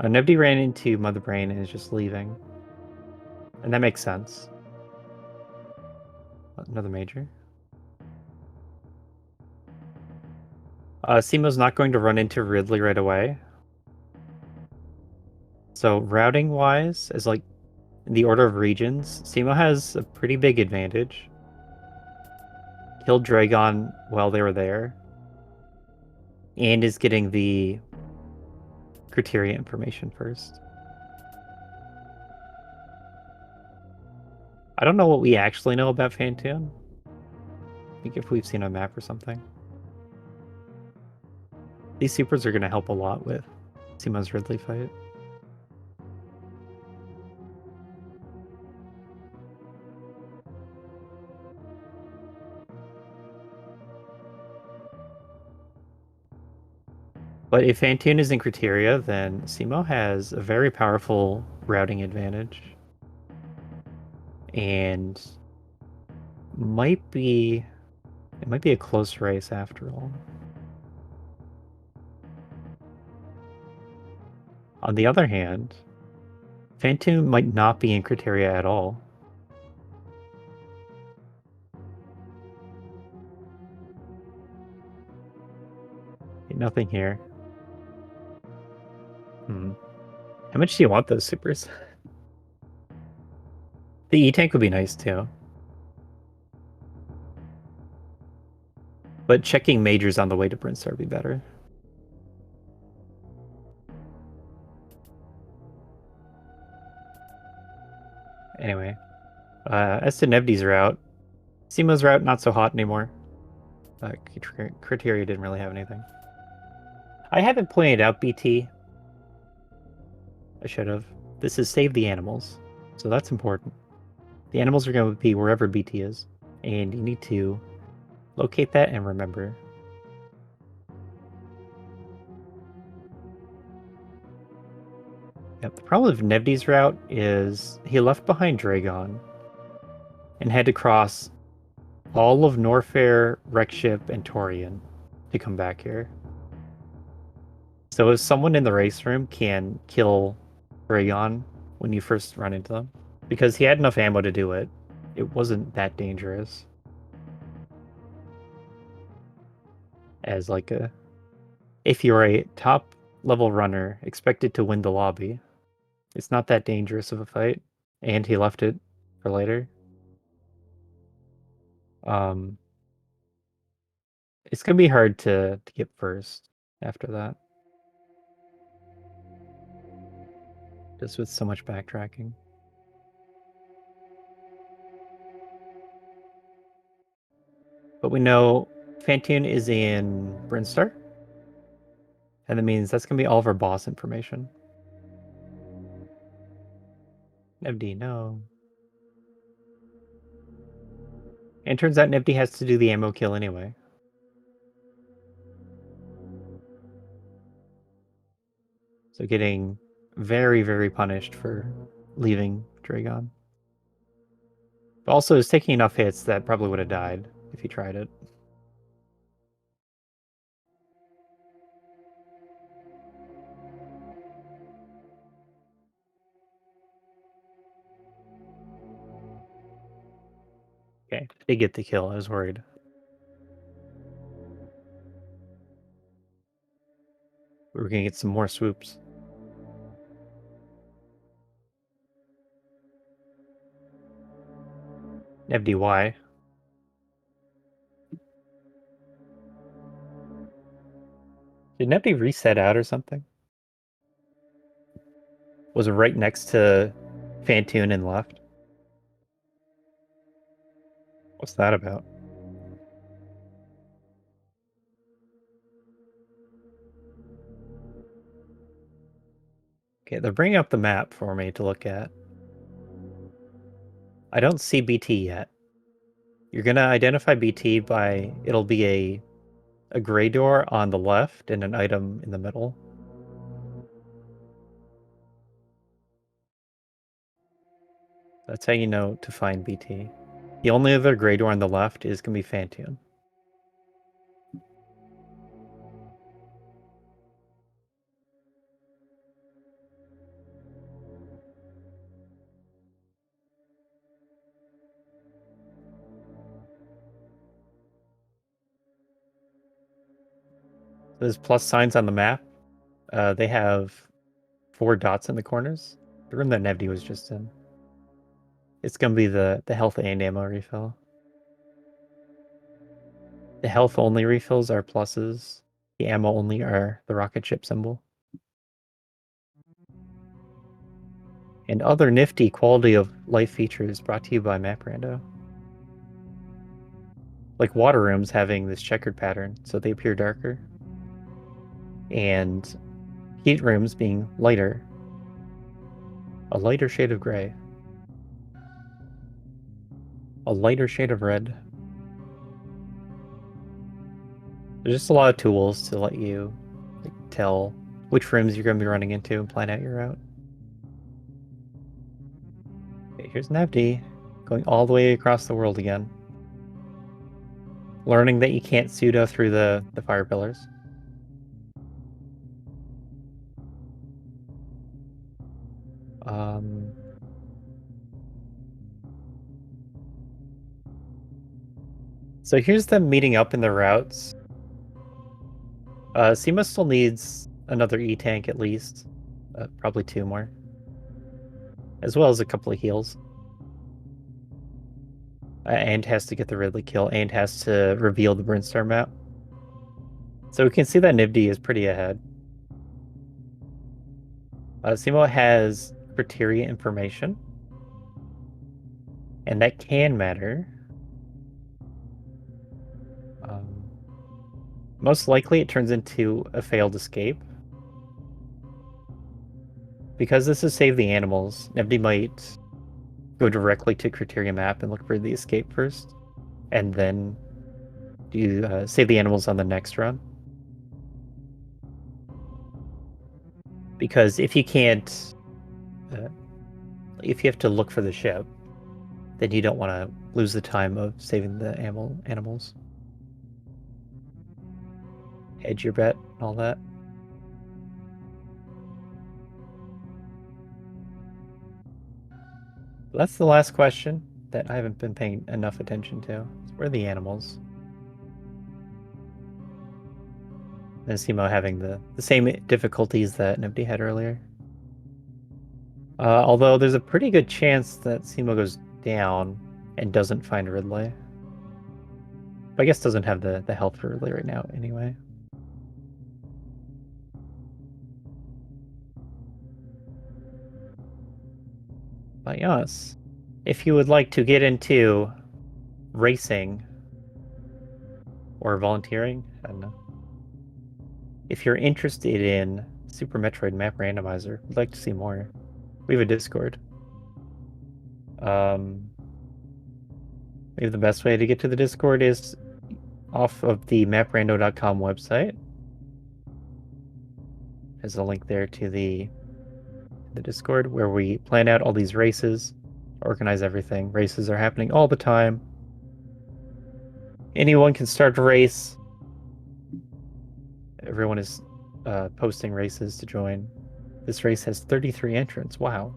Nobody ran into Mother Brain and is just leaving. And that makes sense. Another major. Simo's not going to run into Ridley right away. So routing-wise, as like in the order of regions, Simo has a pretty big advantage. Killed Dragon while they were there. And is getting the criteria information first. I don't know what we actually know about Fantoon. I think if we've seen a map or something. These supers are going to help a lot with Simo's Ridley fight. But if Fantoon is in criteria, then Simo has a very powerful routing advantage. And it might be a close race after all. On the other hand, Fantoon might not be in criteria at all. Nothing here. How much do you want those supers? The E-Tank would be nice too. But checking majors on the way to Brinstar would be better. Anyway, as to Nevdi's route, Simo's route not so hot anymore. Criteria didn't really have anything. I haven't pointed out BT. I should have. This is save the animals, so that's important. The animals are going to be wherever BT is, and you need to locate that and remember. Yep, the problem with Nevdi's route is he left behind Dragon and had to cross all of Norfair, Wreckship, and Torian to come back here. So if someone in the race room can kill Dragon when you first run into them, because he had enough ammo to do it, it wasn't that dangerous. As like if you're a top level runner expected to win the lobby, it's not that dangerous of a fight. And he left it for later. It's gonna be hard to get first after that. Just with so much backtracking. But we know Fantune is in Brinstar. And that means that's going to be all of our boss information. Nebdi, no. And turns out Nebdi has to do the ammo kill anyway. So getting very, very punished for leaving Dragon. But also, is taking enough hits that probably would have died if he tried it. Okay, they get the kill. I was worried. We were gonna get some more swoops. FDY. Did Nebdi reset out or something? Was it right next to Fantune and left? What's that about? Okay, they're bringing up the map for me to look at. I don't see BT yet. You're gonna identify BT by it'll be a gray door on the left and an item in the middle. That's how you know to find BT. The only other gray door on the left is gonna be Fantune. There's plus signs on the map. They have 4 dots in the corners. The room that Nevdi was just in. It's gonna be the health and ammo refill. The health only refills are pluses. The ammo only are the rocket ship symbol. And other nifty quality of life features brought to you by Rando. Like water rooms having this checkered pattern, so they appear darker. And heat rooms being lighter. A lighter shade of gray. A lighter shade of red. There's just a lot of tools to let you tell which rooms you're going to be running into and plan out your route. Okay, here's Navdi going all the way across the world again. Learning that you can't pseudo through the fire pillars. So here's them meeting up in the routes. Seema still needs another E-tank at least. Probably 2 more. As well as a couple of heals. And has to get the Ridley kill, and has to reveal the Brinstar map. So we can see that Nibdi is pretty ahead. Simo has criteria information. And that can matter. Most likely it turns into a failed escape. Because this is Save the Animals, Nebdi might go directly to criteria map and look for the escape first. And then do Save the Animals on the next run. Because if you can't... if you have to look for the ship, then you don't want to lose the time of saving the animals. Hedge your bet and all that. That's the last question that I haven't been paying enough attention to. Where are the animals? And Simo having the same difficulties that Nibdi had earlier. Although there's a pretty good chance that Simo goes down and doesn't find Ridley. But I guess doesn't have the health for Ridley right now anyway. But yes, if you would like to get into racing or volunteering, I don't know. If you're interested in Super Metroid Map Randomizer, would like to see more, we have a Discord. Maybe the best way to get to the Discord is off of the maprando.com website. There's a link there to the Discord where we plan out all these races, organize everything. Races are happening all the time. Anyone can start a race. Everyone is posting races to join. This race has 33 entrants. Wow.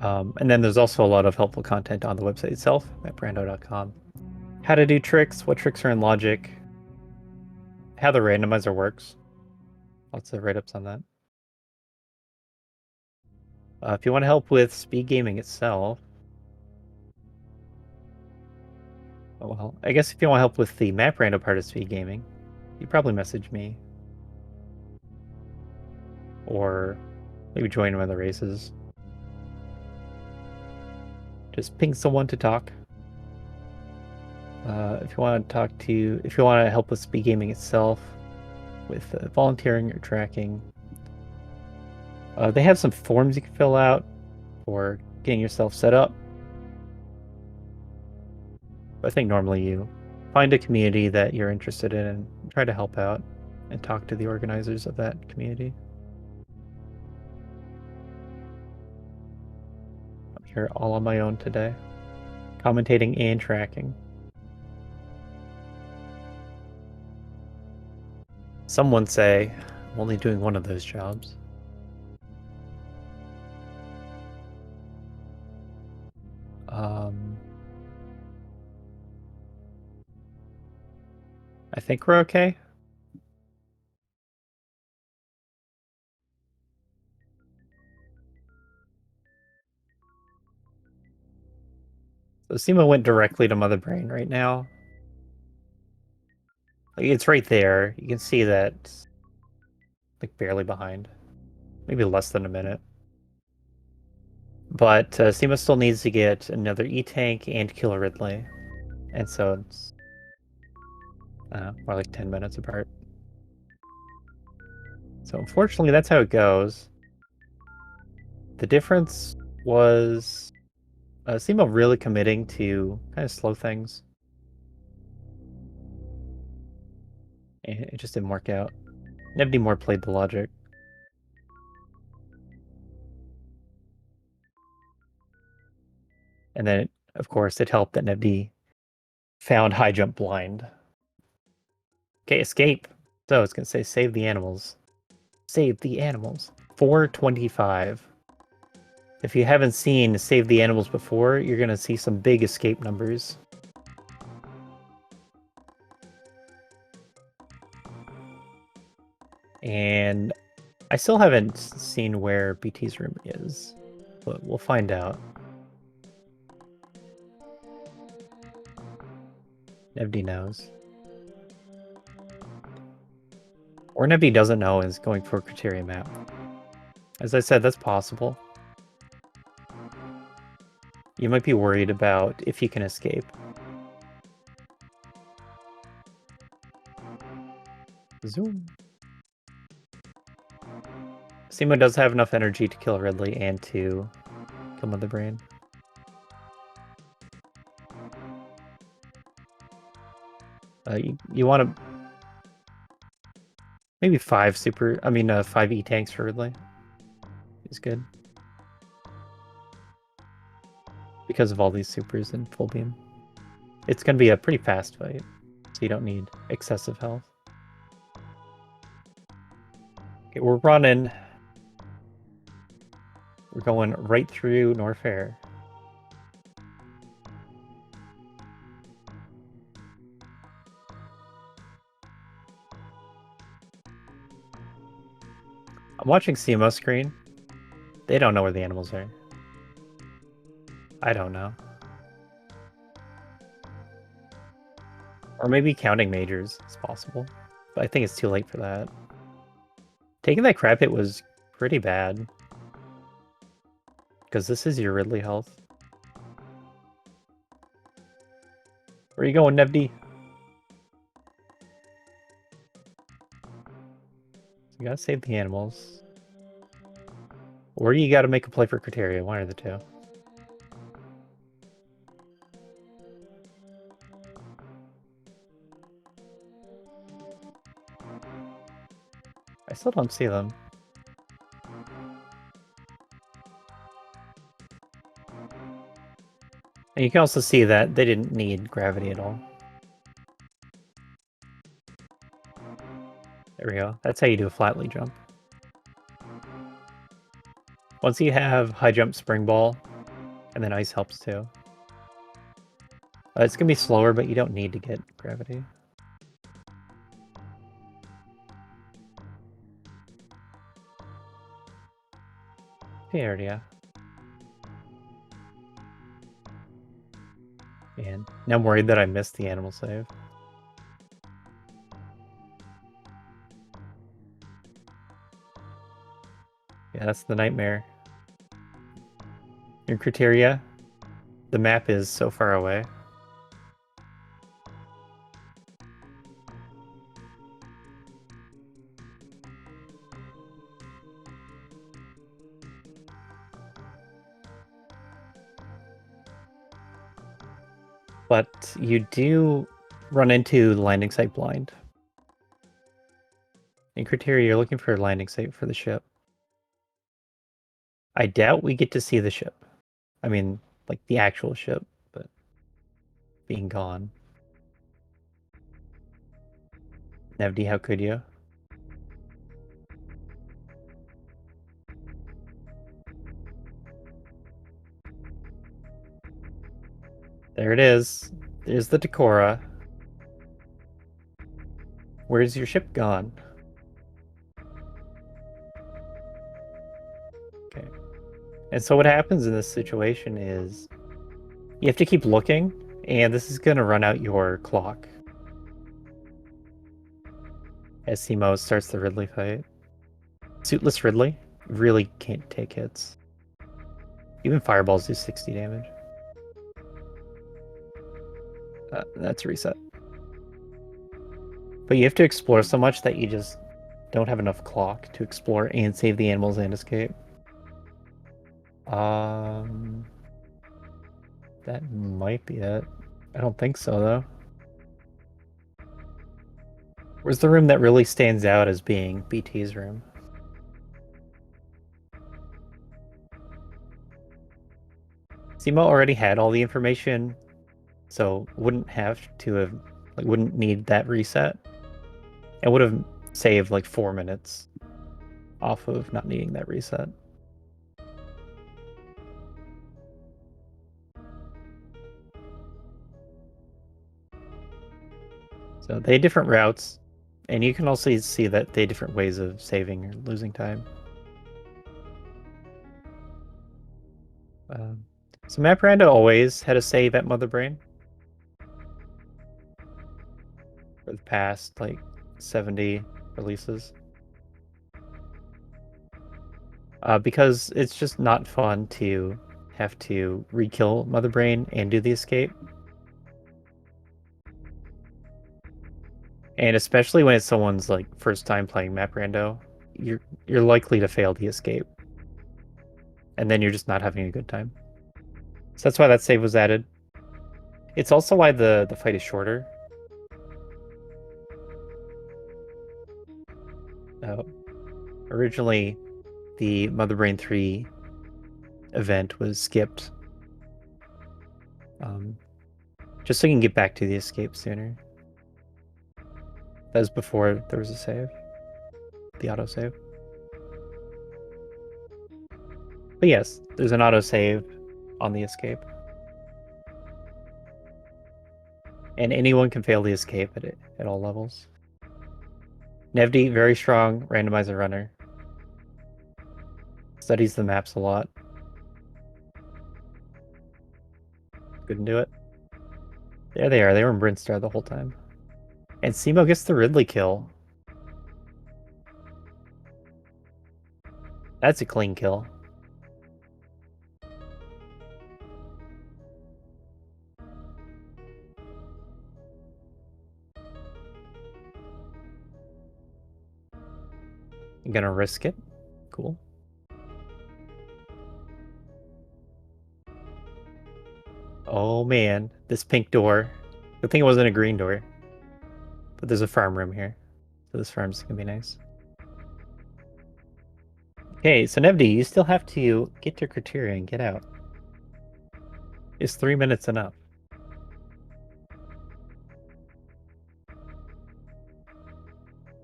And then there's also a lot of helpful content on the website itself at brando.com. How to do tricks, what tricks are in logic, how the randomizer works. Lots of write-ups on that. If you want to help with SpeedGaming itself, oh well, I guess if you want help with the map rando part of SpeedGaming, you probably message me. Or maybe join one of the races. Just ping someone to talk. If you want to help with SpeedGaming itself, with volunteering or tracking, they have some forms you can fill out for getting yourself set up. I think normally you find a community that you're interested in and try to help out and talk to the organizers of that community. I'm here all on my own today, commentating and tracking. Someone say I'm only doing one of those jobs. I think we're okay. So Sima went directly to Mother Brain right now. Like, it's right there. You can see that it's, like, barely behind. Maybe less than a minute. But Sima still needs to get another E-Tank and kill Ridley. And so it's more like 10 minutes apart. So unfortunately, that's how it goes. The difference was Sima really committing to kind of slow things. And it just didn't work out. Nobody more played the logic. And then, of course, it helped that Nebdi found high jump blind. Okay, escape. So it's going to say save the animals. Save the animals. 425. If you haven't seen Save the Animals before, you're going to see some big escape numbers. And I still haven't seen where BT's room is, but we'll find out. Nebdi knows. Or Nebdi doesn't know and is going for a criteria map. As I said, that's possible. You might be worried about if you can escape. Zoom. Simo does have enough energy to kill Ridley and to kill Mother Brain. You want to maybe 5 E-tanks for Ridley is good. Because of all these supers and full beam. It's going to be a pretty fast fight, so you don't need excessive health. Okay, we're running. We're going right through Norfair. I'm watching CMO screen. They don't know where the animals are. I don't know. Or maybe counting majors is possible. But I think it's too late for that. Taking that crab hit was pretty bad. Because this is your Ridley health. Where you going, Nevdi? You gotta save the animals. Or you gotta make a play for criteria, one or the two. I still don't see them. And you can also see that they didn't need gravity at all. There we go. That's how you do a flatly jump. Once you have high jump spring ball, and then ice helps too. It's gonna be slower, but you don't need to get gravity. Hey, Maridia. Man, now I'm worried that I missed the animal save. Yeah, that's the nightmare. Your criteria, the map is so far away. But you do run into landing site blind. In criteria, you're looking for a landing site for the ship. I doubt we get to see the ship. I mean, like the actual ship, but being gone. Nevdi, how could you? There it is. There's the Decora. Where's your ship gone? Okay. And so what happens in this situation is you have to keep looking, and this is going to run out your clock. As Simo starts the Ridley fight. Suitless Ridley really can't take hits. Even fireballs do 60 damage. That's a reset. But you have to explore so much that you just don't have enough clock to explore and save the animals and escape. That might be it. I don't think so, though. Where's the room that really stands out as being BT's room? Simo already had all the information, so wouldn't have to have, like, wouldn't need that reset. It would have saved like 4 minutes off of not needing that reset. So they had different routes, and you can also see that they had different ways of saving or losing time. So Map Rando always had a save at Mother Brain for the past like 70 releases. Because it's just not fun to have to re-kill Mother Brain and do the escape. And especially when it's someone's like first time playing Map Rando, you're likely to fail the escape. And then you're just not having a good time. So that's why that save was added. It's also why the fight is shorter. Originally, the Mother Brain 3 event was skipped. Just so you can get back to the escape sooner. That was before there was a save. The autosave. But yes, there's an autosave on the escape. And anyone can fail the escape at all levels. Nevdi, very strong randomizer runner. Studies the maps a lot. Couldn't do it. There they are. They were in Brinstar the whole time. And Simo gets the Ridley kill. That's a clean kill. I'm gonna risk it. Cool. Oh man, this pink door. Good thing it wasn't a green door. But there's a farm room here. So this farm's gonna be nice. Okay, so Nevdi, you still have to get to criteria and get out. Is 3 minutes enough?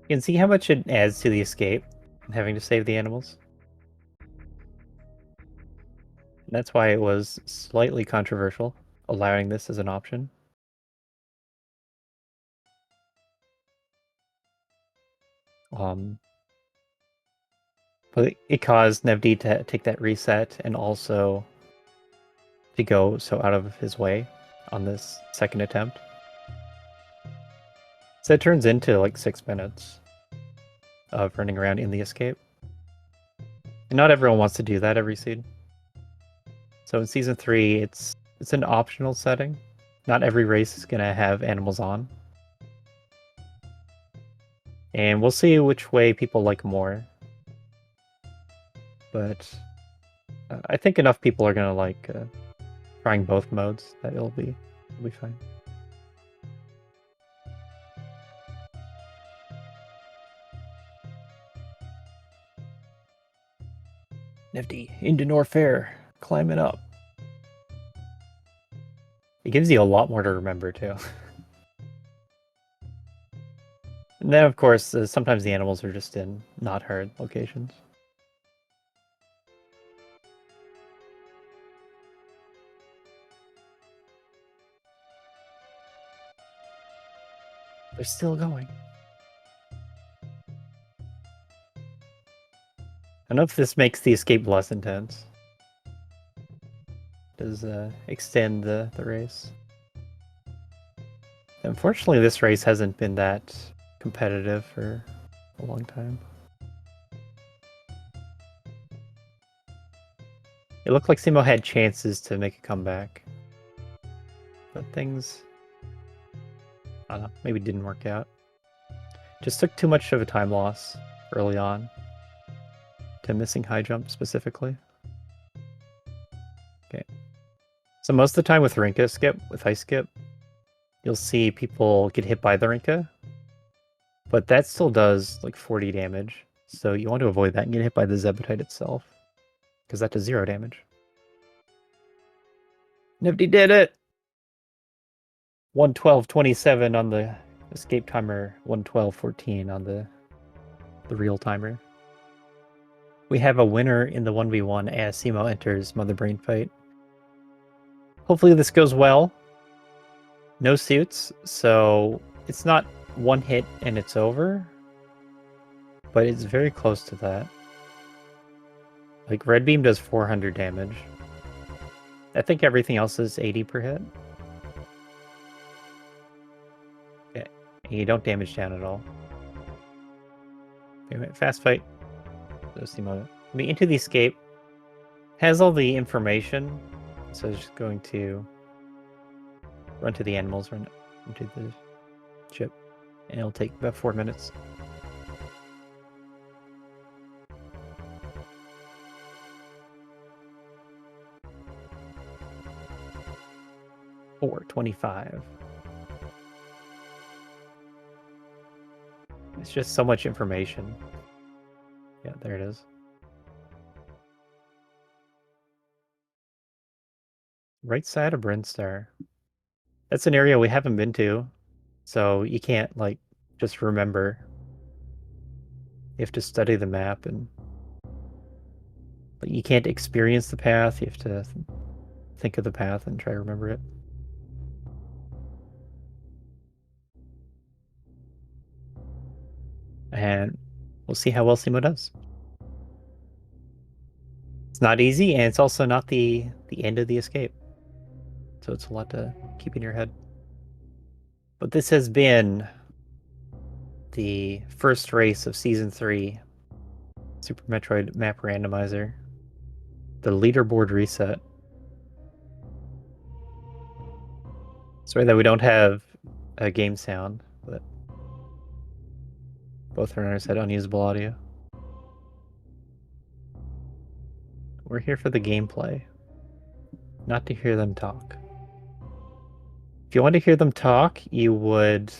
You can see how much it adds to the escape and having to save the animals. And that's why it was slightly controversial, allowing this as an option. But it caused Nevdi to take that reset and also to go so out of his way on this second attempt. So it turns into like 6 minutes of running around in the escape. And not everyone wants to do that every seed. So in Season 3, it's an optional setting. Not every race is going to have animals on. And we'll see which way people like more. But I think enough people are going to like trying both modes that it'll be fine. Nifty, into Norfair, climbing up. It gives you a lot more to remember too. And then of course, sometimes the animals are just in not hard locations. They're still going. I don't know if this makes the escape less intense. Does extend the race. Unfortunately, this race hasn't been that competitive for a long time. It looked like Simo had chances to make a comeback. But things, I don't know, maybe didn't work out. Just took too much of a time loss early on to missing high jump specifically. Okay. So most of the time with Rinka skip, with ice skip, you'll see people get hit by the Rinka, but that still does like 40 damage. So you want to avoid that and get hit by the Zebutite itself, because that does 0 damage. Nifty did it! 112.27 on the escape timer, 112.14 on the real timer. We have a winner in the 1v1 as Simo enters Mother Brain fight. Hopefully this goes well. No suits, so it's not one hit and it's over, but it's very close to that. Like, Red Beam does 400 damage. I think everything else is 80 per hit. Okay, and you don't damage down at all. Okay, fast fight. Into the escape. Has all the information, so it's just going to run to the animals, run into the ship, and it'll take about 4 minutes. $4.25. It's just so much information. Yeah, there it is. Right side of Brinstar. That's an area we haven't been to, so you can't, like, just remember. You have to study the map, and but you can't experience the path. You have to think of the path and try to remember it. And we'll see how well Simo does. It's not easy, and it's also not the end of the escape. So it's a lot to keep in your head. But this has been the first race of Season 3, Super Metroid map randomizer. The leaderboard reset. Sorry that we don't have a game sound, but both runners had unusable audio. We're here for the gameplay, not to hear them talk. If you want to hear them talk, you would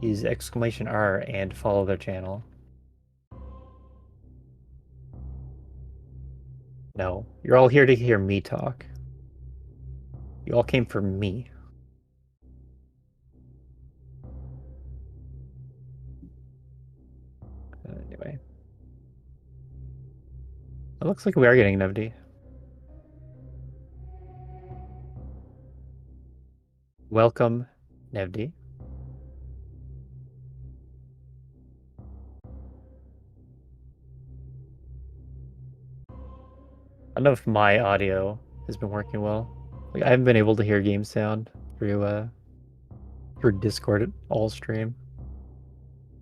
use !R and follow their channel. No, you're all here to hear me talk. You all came for me. Anyway. It looks like we are getting an FD. Welcome, Nevdi. I don't know if my audio has been working well. Like, I haven't been able to hear game sound through Discord all stream.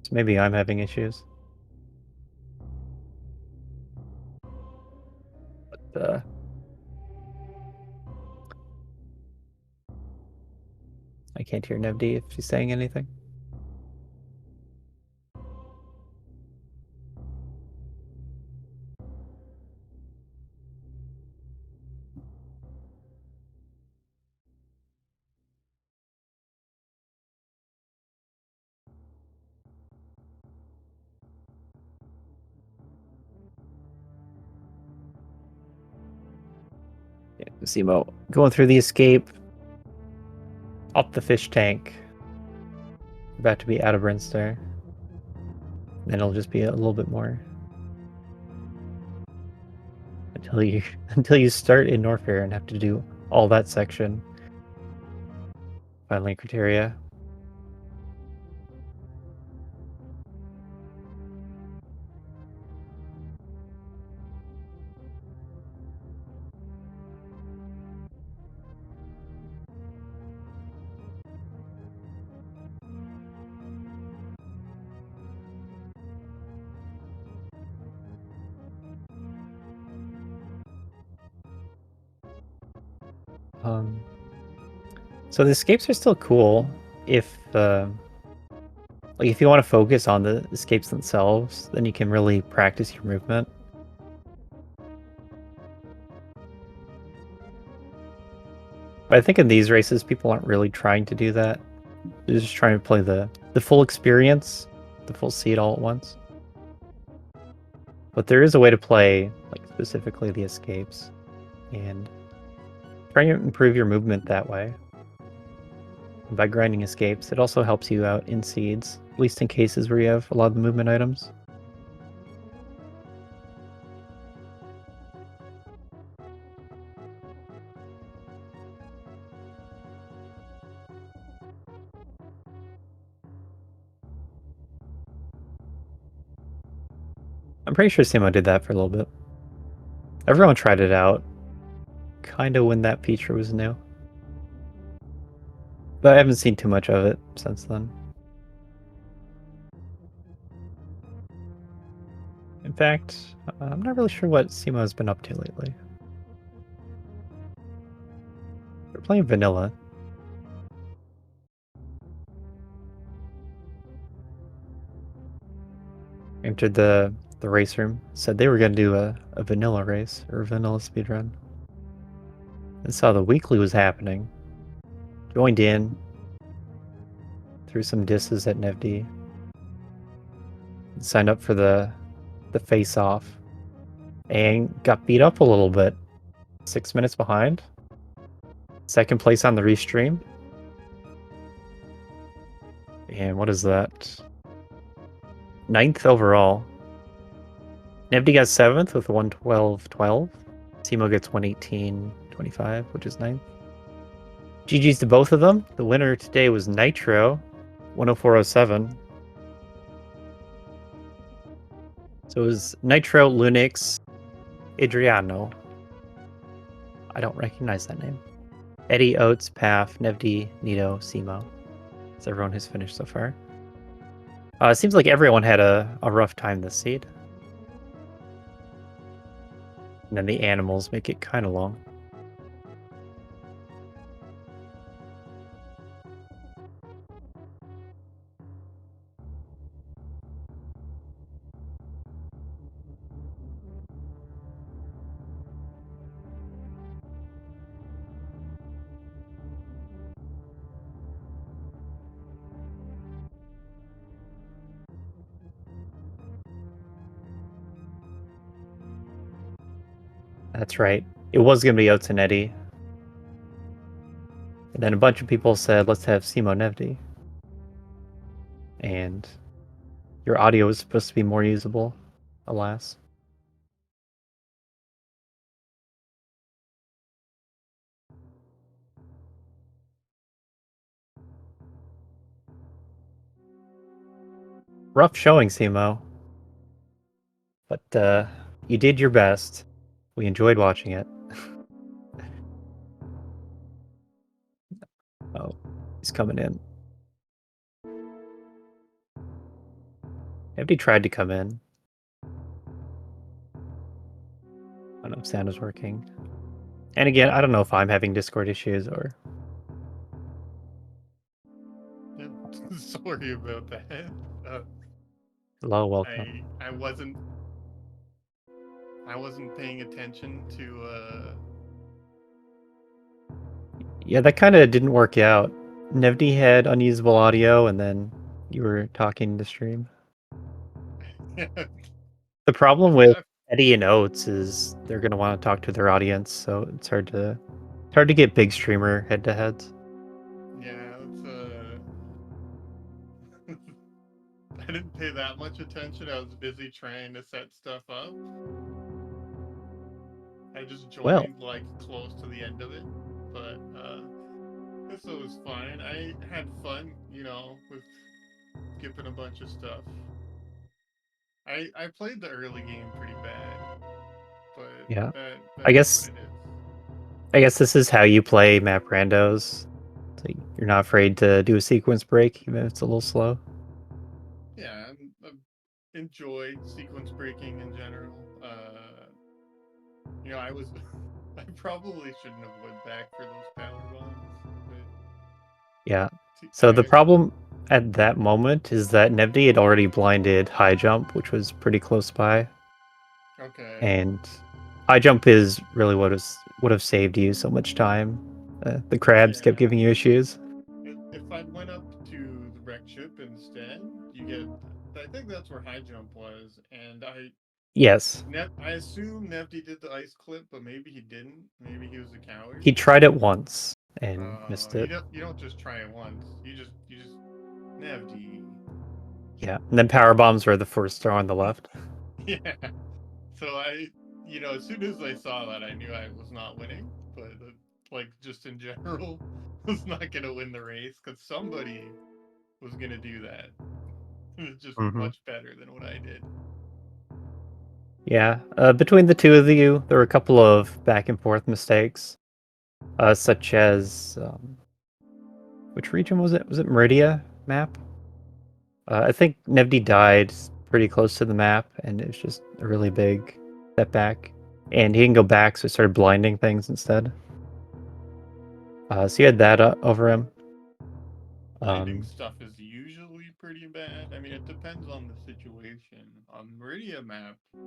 So maybe I'm having issues. But I can't hear Nevdi if she's saying anything. Yeah, Simo, going through the escape, up the fish tank. About to be out of Brinstar. Then it'll just be a little bit more. Until you start in Norfair and have to do all that section. Finally, criteria. So the escapes are still cool if like if you want to focus on the escapes themselves, then you can really practice your movement. But I think in these races, people aren't really trying to do that. They're just trying to play the full experience, the full seed all at once. But there is a way to play, like specifically the escapes, and try to improve your movement that way. And by grinding escapes, it also helps you out in seeds, at least in cases where you have a lot of the movement items. I'm pretty sure Simo did that for a little bit. Everyone tried it out, kind of when that feature was new. But I haven't seen too much of it since then. In fact, I'm not really sure what Simo has been up to lately. We're playing vanilla. Entered the race room, said they were going to do a vanilla race, or a vanilla speedrun. And saw the weekly was happening. Joined in, threw some disses at Nevdi. Signed up for the face-off. And got beat up a little bit. 6 minutes behind. Second place on the restream. And what is that? 9th overall. Nevdi got 7th with 112.12. Simo gets 118.25, which is 9th. GG's to both of them. The winner today was Nitro, 104.07. So it was Nitro, Lunix, Adriano. I don't recognize that name. Eddie, Oates, Paf, Nevdi, Nito, Simo. So everyone who's finished so far. It seems like everyone had a rough time this seed. And then the animals make it kind of long. That's right. It was going to be Otanetti. And then a bunch of people said, let's have Simo Nevdi. And your audio is supposed to be more usable, alas. Rough showing, Simo. But you did your best. We enjoyed watching it. Oh, he's coming in. Nevdi tried to come in. I don't know if sound is working. And again, I don't know if I'm having Discord issues or... Sorry about that. Hello, welcome. I wasn't paying attention to Yeah, that kind of didn't work out. Nevdi had unusable audio, and then you were talking to stream. The problem with Eddie and Oates is they're going to want to talk to their audience, so it's hard to get big streamer head-to-heads. Yeah, it's I didn't pay that much attention. I was busy trying to set stuff up. I just joined like close to the end of it, but this was fine. I had fun, you know, with skipping a bunch of stuff. I played the early game pretty bad, but Yeah, that I is guess what it is. I guess this is how you play map randos. So you're not afraid to do a sequence break, even if it's a little slow. Yeah, I enjoy sequence breaking in general. You know, I was I probably shouldn't have went back for those power bombs. Yeah. So the problem at that moment is that Nevdi had already blinded high jump, which was pretty close by. Okay. And high jump is really what would have saved you so much time. The crabs kept giving you issues. If I went up to the wreck ship instead, you get. I think that's where high jump was, and Yes. I assume Nevdi did the ice clip, but maybe he didn't. Maybe he was a coward. He tried it once and missed it. You don't just try it once. You just Nevdi. Yeah, and then power bombs were the first throw on the left. Yeah. So you know, as soon as I saw that, I knew I was not winning. But like, just in general, was not gonna win the race because somebody was gonna do that. It was just much better than what I did. Yeah, between the two of you, there were a couple of back and forth mistakes, such as which region was it? Was it Maridia map? I think Nevdi died pretty close to the map, and it was just a really big setback. And he didn't go back, so it started blinding things instead. So you had that over him. Blinding stuff is usually pretty bad. I mean, it depends on the situation. On Maridia map, you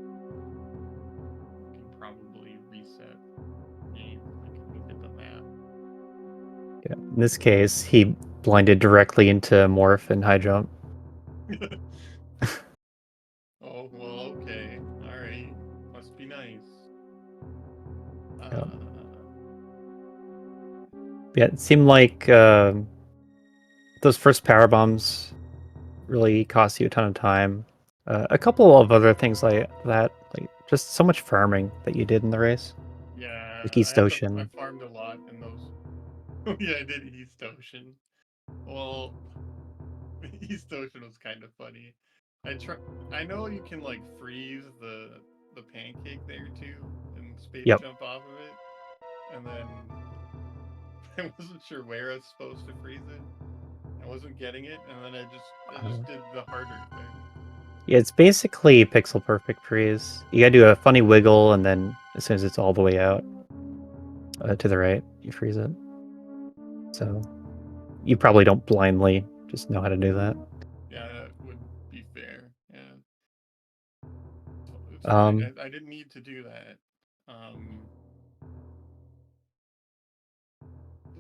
can probably reset game. I can look at the map. Yeah. In this case, he blinded directly into Morph and high jump. Oh, well, okay. Alright. Must be nice. Yeah, it seemed like those first power bombs really cost you a ton of time. A couple of other things like that, like just so much farming that you did in the race. Yeah, Like East Ocean. I farmed a lot in those. Yeah, I did East Ocean. Well, East Ocean was kind of funny. I know you can like freeze the pancake there too, and space jump off of it, and then I wasn't sure where I was supposed to freeze it. I wasn't getting it, and then I just did the harder thing. Yeah, it's basically pixel perfect freeze. You gotta do a funny wiggle, and then as soon as it's all the way out to the right, you freeze it. So you probably don't blindly just know how to do that. Yeah, that would be fair. Yeah, it's fine. Um, I didn't need to do that. Um,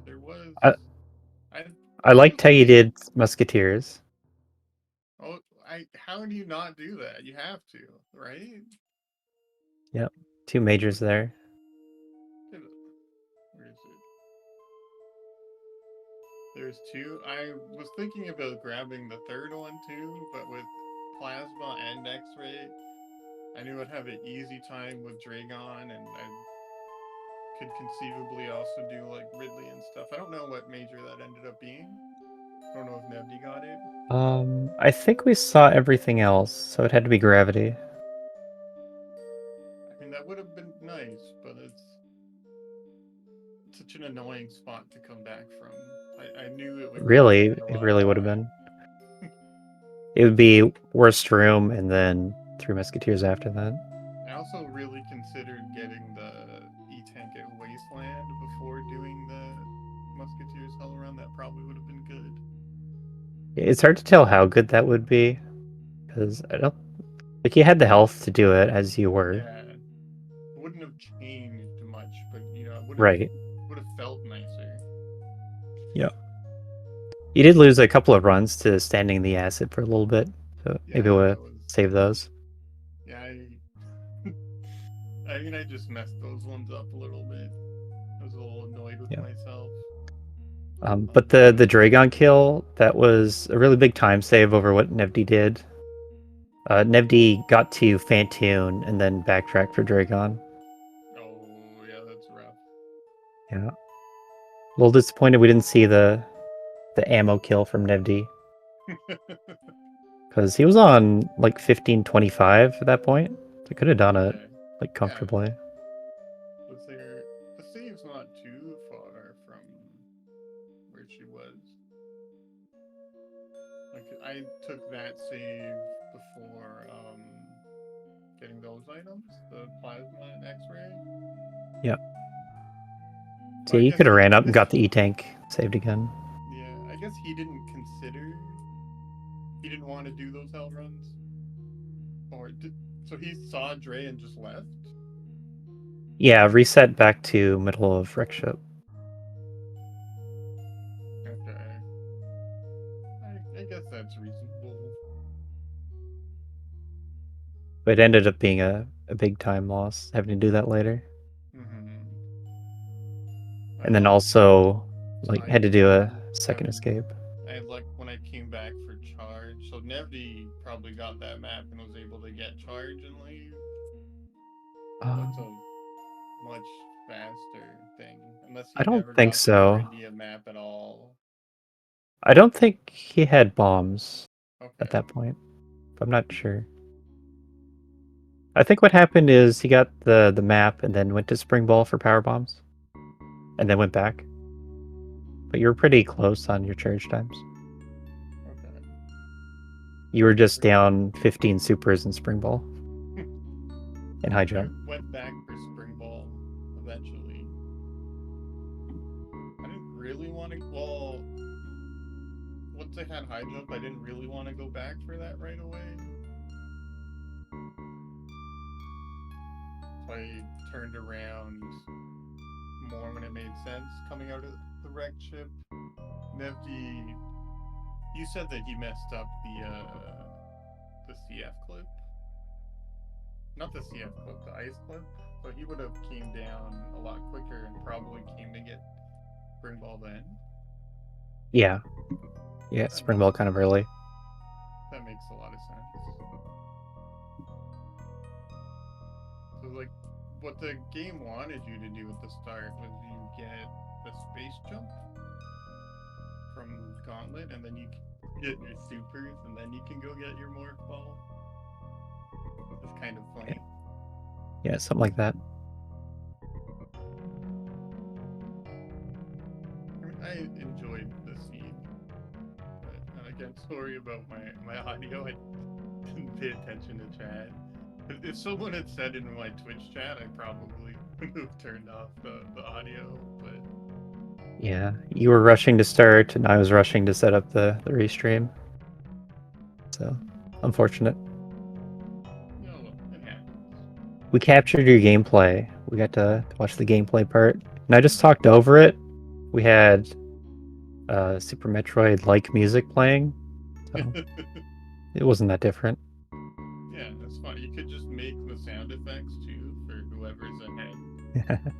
there was I, I I there was liked a how you game. did Musketeers. Oh, I how do you not do that? You have to, right? Yep, 2 majors there. Where is it? There's two. I was thinking about grabbing the third one too, but with plasma and X-ray, I knew I'd have an easy time with Dragon, and I could conceivably also do like Ridley and stuff. I don't know what major that ended up being. I don't know if Nevdi got it. I think we saw everything else, so it had to be Gravity. I mean, that would have been nice, but it's such an annoying spot to come back from. I knew it would cost Really, me a it lot of really would have time. been. It would be worst room, and then 3 Musketeers after that. I also really considered getting the E-Tank at Wasteland before doing the Musketeers Hell Run. That probably would have been good. It's hard to tell how good that would be, because I don't like you had the health to do it as you were. Yeah, it wouldn't have changed much, but it Right. would have felt nicer. Yeah. You did lose a couple of runs to standing in the acid for a little bit, so maybe Yeah, we'll that was save those. yeah. I mean, I just messed those ones up a little bit. I was a little annoyed with Yeah. myself. But the Dragon kill, that was a really big time save over what Nevdi did. Nevdi got to Fantoon and then backtracked for Dragon. Oh yeah, that's rough. Yeah. A little disappointed we didn't see the ammo kill from Nevdi, because he was on like 1525 at that point. So could have done it Okay. like Yeah. comfortably. Was there? The save's not too far from where she was. Like I took that save before getting those items, the plasma and X-ray. Yeah. So But yeah, I you guess could have ran I up and guess got the E-Tank saved again. yeah, I guess he didn't consider he didn't want to do those hell runs, or did, so he saw Dre and just left. Yeah, reset back to middle of wreck ship. Okay, I guess that's reasonable. But it ended up being a big time loss having to do that later. Mm-hmm. And then Well, also like I had to do a didn't have second escape. I like when I came back for charge. So Nevdi probably got that map and was able to get charge and leave. So it's a much faster thing. Unless I he don't never think got the so. Maridia map at all. I don't think he had bombs at Okay. that point. But I'm not sure. I think what happened is he got the map and then went to Spring Ball for power bombs, and then went back. But you were pretty close on your charge times. Okay. You were just down 15 supers in Spring Ball and high I jump. went back for Spring Ball eventually. I didn't really want to. Well, once I had high jump, I didn't really want to go back for that right away. So I turned around more when it made sense coming out of the wreck ship. Nevdi, you said that he messed up the CF clip, not the CF clip, the ice clip. So he would have came down a lot quicker and probably came to get spring ball then. Yeah, yeah, That Spring makes Ball kind of early. that makes a lot of sense. So like, what the game wanted you to do at the start was you get the space jump from Gauntlet, and then you get your supers, and then you can go get your morph ball. It's kind of Yeah, funny. yeah, something like that. I mean, I enjoyed the scene, but again, sorry about my audio. I Didn't pay attention to chat. If someone had said it in my Twitch chat, I probably would have turned off the audio, but Yeah, you were rushing to start, and I was rushing to set up the restream. So, unfortunate. no, it happens. We captured your gameplay. We got to watch the gameplay part, and I just talked over it. We had Super Metroid-like music playing, so it wasn't that different. Yeah, that's fine. You could just make the sound effects too for whoever's ahead.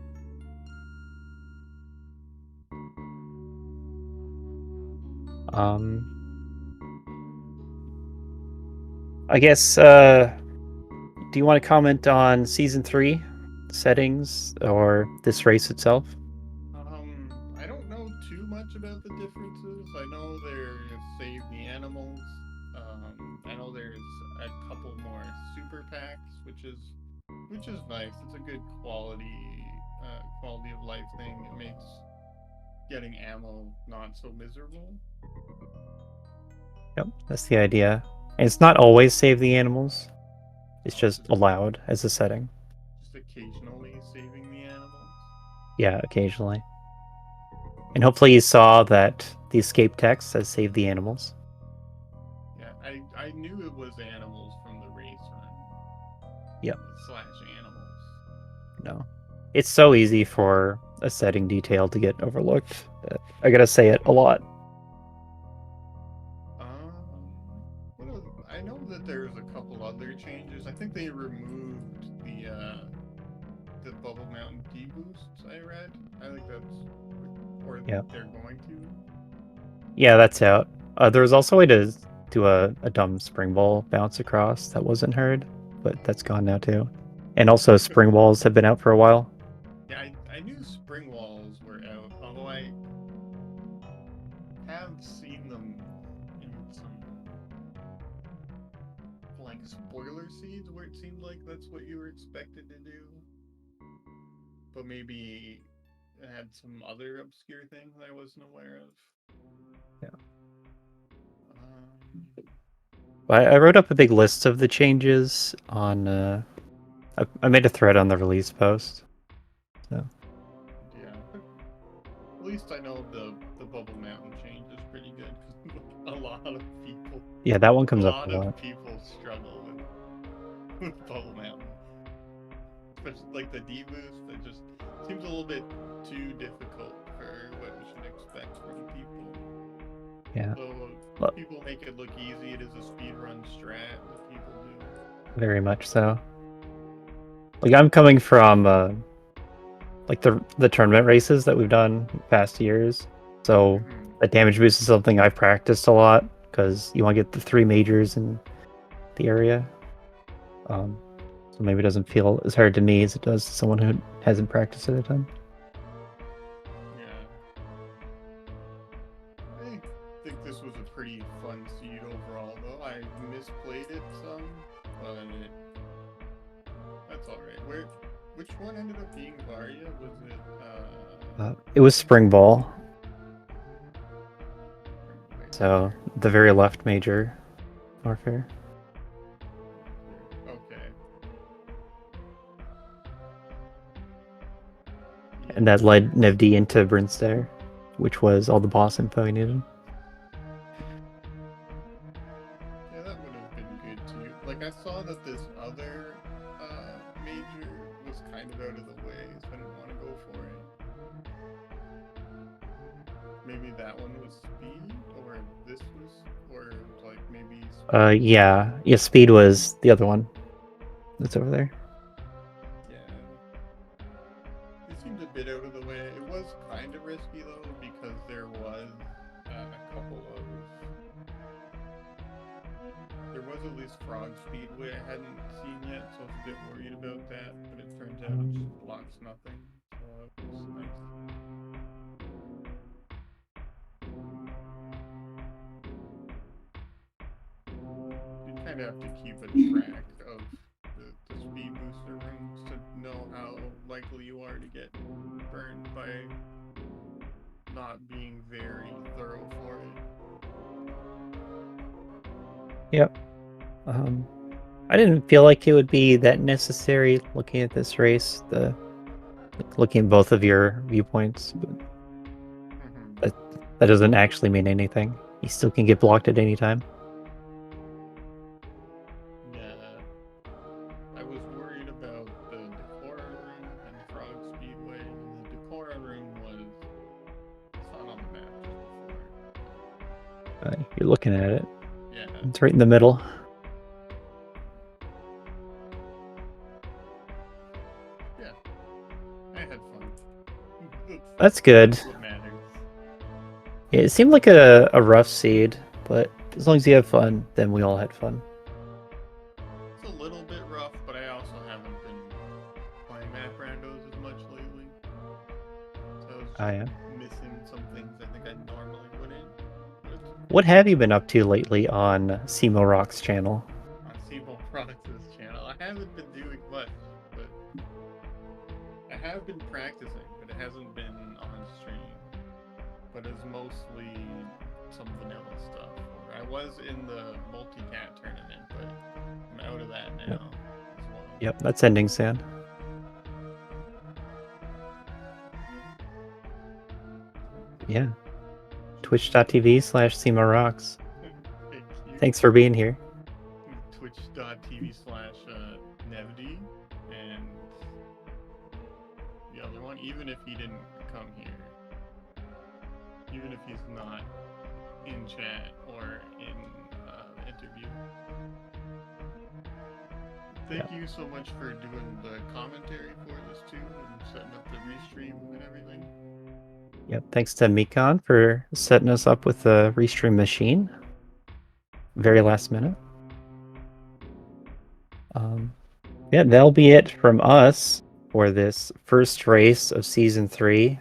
um, I guess. Do you want to comment on season 3 settings or this race itself? I don't know too much about the differences. I know there's save the animals. I know there's a couple more super packs, which is nice. It's a good quality of life thing. It makes getting ammo not so miserable. Yep, that's the idea. And it's not always save the animals. It's Oh, just allowed as a setting. just occasionally saving the animals. Yeah, occasionally. And hopefully you saw that the escape text says save the animals. Yeah, I knew it was animals from the race run. Yep. / animals. No. It's so easy for a setting detail to get overlooked. I gotta say it a lot. I know that there's a couple other changes. I think they removed the Bubble Mountain D boosts. I read. I think that's or Yeah. they're going to. Yeah, that's out. There was also a way to do a dumb spring ball bounce across that wasn't heard, but that's gone now too. And also spring balls have been out for a while. Yeah, I knew spring walls were out, although I have seen them in some like spoiler seeds where it seemed like that's what you were expected to do. But maybe it had some other obscure thing that I wasn't aware of. Yeah. Um, I wrote up a big list of the changes on. I made a thread on the release post. So yeah, but at least I know the Bubble Mountain change is pretty good because a lot of people, yeah, that one a comes up a lot of lot. people struggle with Bubble Mountain. Especially like the D boost, that just seems a little bit too difficult for what we should expect from people. Yeah. So Well, people make it look easy. It is a speedrun strat that people do. very much so. Like I'm coming from like the tournament races that we've done past years. So Mm-hmm. that damage boost is something I've practiced a lot because you want to get the 3 majors in the area. So maybe it doesn't feel as hard to me as it does to someone who hasn't practiced it a ton. Yeah. I think this was a pretty fun seed overall, though. I misplayed it some, but that's all right. Which one ended up being Varia? Was it It was Spring Ball, wait, so where? the very left major Norfair. Okay. And that led Yeah. Nevd into Brinstair, which was all the boss info he needed. Yeah, that would have been good too. Like I saw that this other major was kind of out of the way, so I didn't want to go for it. Maybe that one was speed, or this was, or like maybe speed. Yeah, Speed was the other one that's over there. Yeah. It seemed a bit out of the way. It was kind of risky though, because there was a couple of. There was at least Frog Speedway I hadn't seen yet, so I was a bit worried about that. But it turns out it just blocks nothing, so it was nice. You kind of have to keep a track of the speed booster rooms to know how likely you are to get burned by not being very thorough for it. Yep. I didn't feel like it would be that necessary looking at this race, looking at both of your viewpoints, but Mhm. that doesn't actually mean anything. You still can get blocked at any time. Yeah. I was worried about the Decora room and Frog Speedway. The Decora room was it's not on the map just before. You're looking at it. Yeah. It's right in the middle. Yeah. I had fun. That's good. That's what matters. Yeah, it seemed like a rough seed, but as long as you have fun, then we all had fun. It's a little bit rough, but I also haven't been playing map randos as much lately. So I was just Yeah. missing some things I think I normally wouldn't. But What have you been up to lately on Simo Rock's channel? on Seabolt Products' channel, I haven't been doing much, but I have been practicing, but it hasn't been on stream. But it's mostly some vanilla stuff. I was in the multi-cat tournament, but I'm out of that now Yep. as well. Yep, that's ending soon. Yeah. Twitch.tv/Simo Rocks. Thank you. Thanks for being here. Twitch.tv/Nevdi and the other one, even if he didn't come here, even if he's not in chat or in the interview. Thank you so much for doing the commentary for this too and setting up the restream and everything. Yep, thanks to Mikon for setting us up with the restream machine. Very last minute. Yeah, that'll be it from us for this first race of Season 3.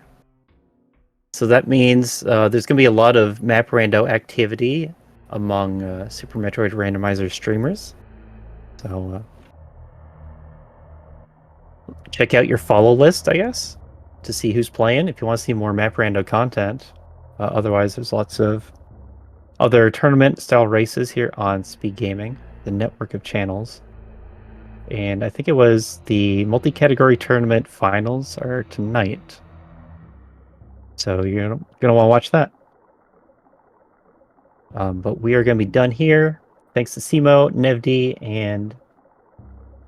So that means there's going to be a lot of map rando activity among Super Metroid Randomizer streamers. So check out your follow list, I guess, to see who's playing if you want to see more map rando content. Otherwise, there's lots of other tournament-style races here on SpeedGaming, the network of channels. And I think it was the multi-category tournament finals are tonight. So you're going to want to watch that. But we are going to be done here. Thanks to Simo, Nevdi, and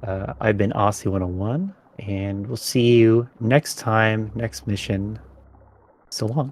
I've been Aussie101. And we'll see you next time, next mission. So long.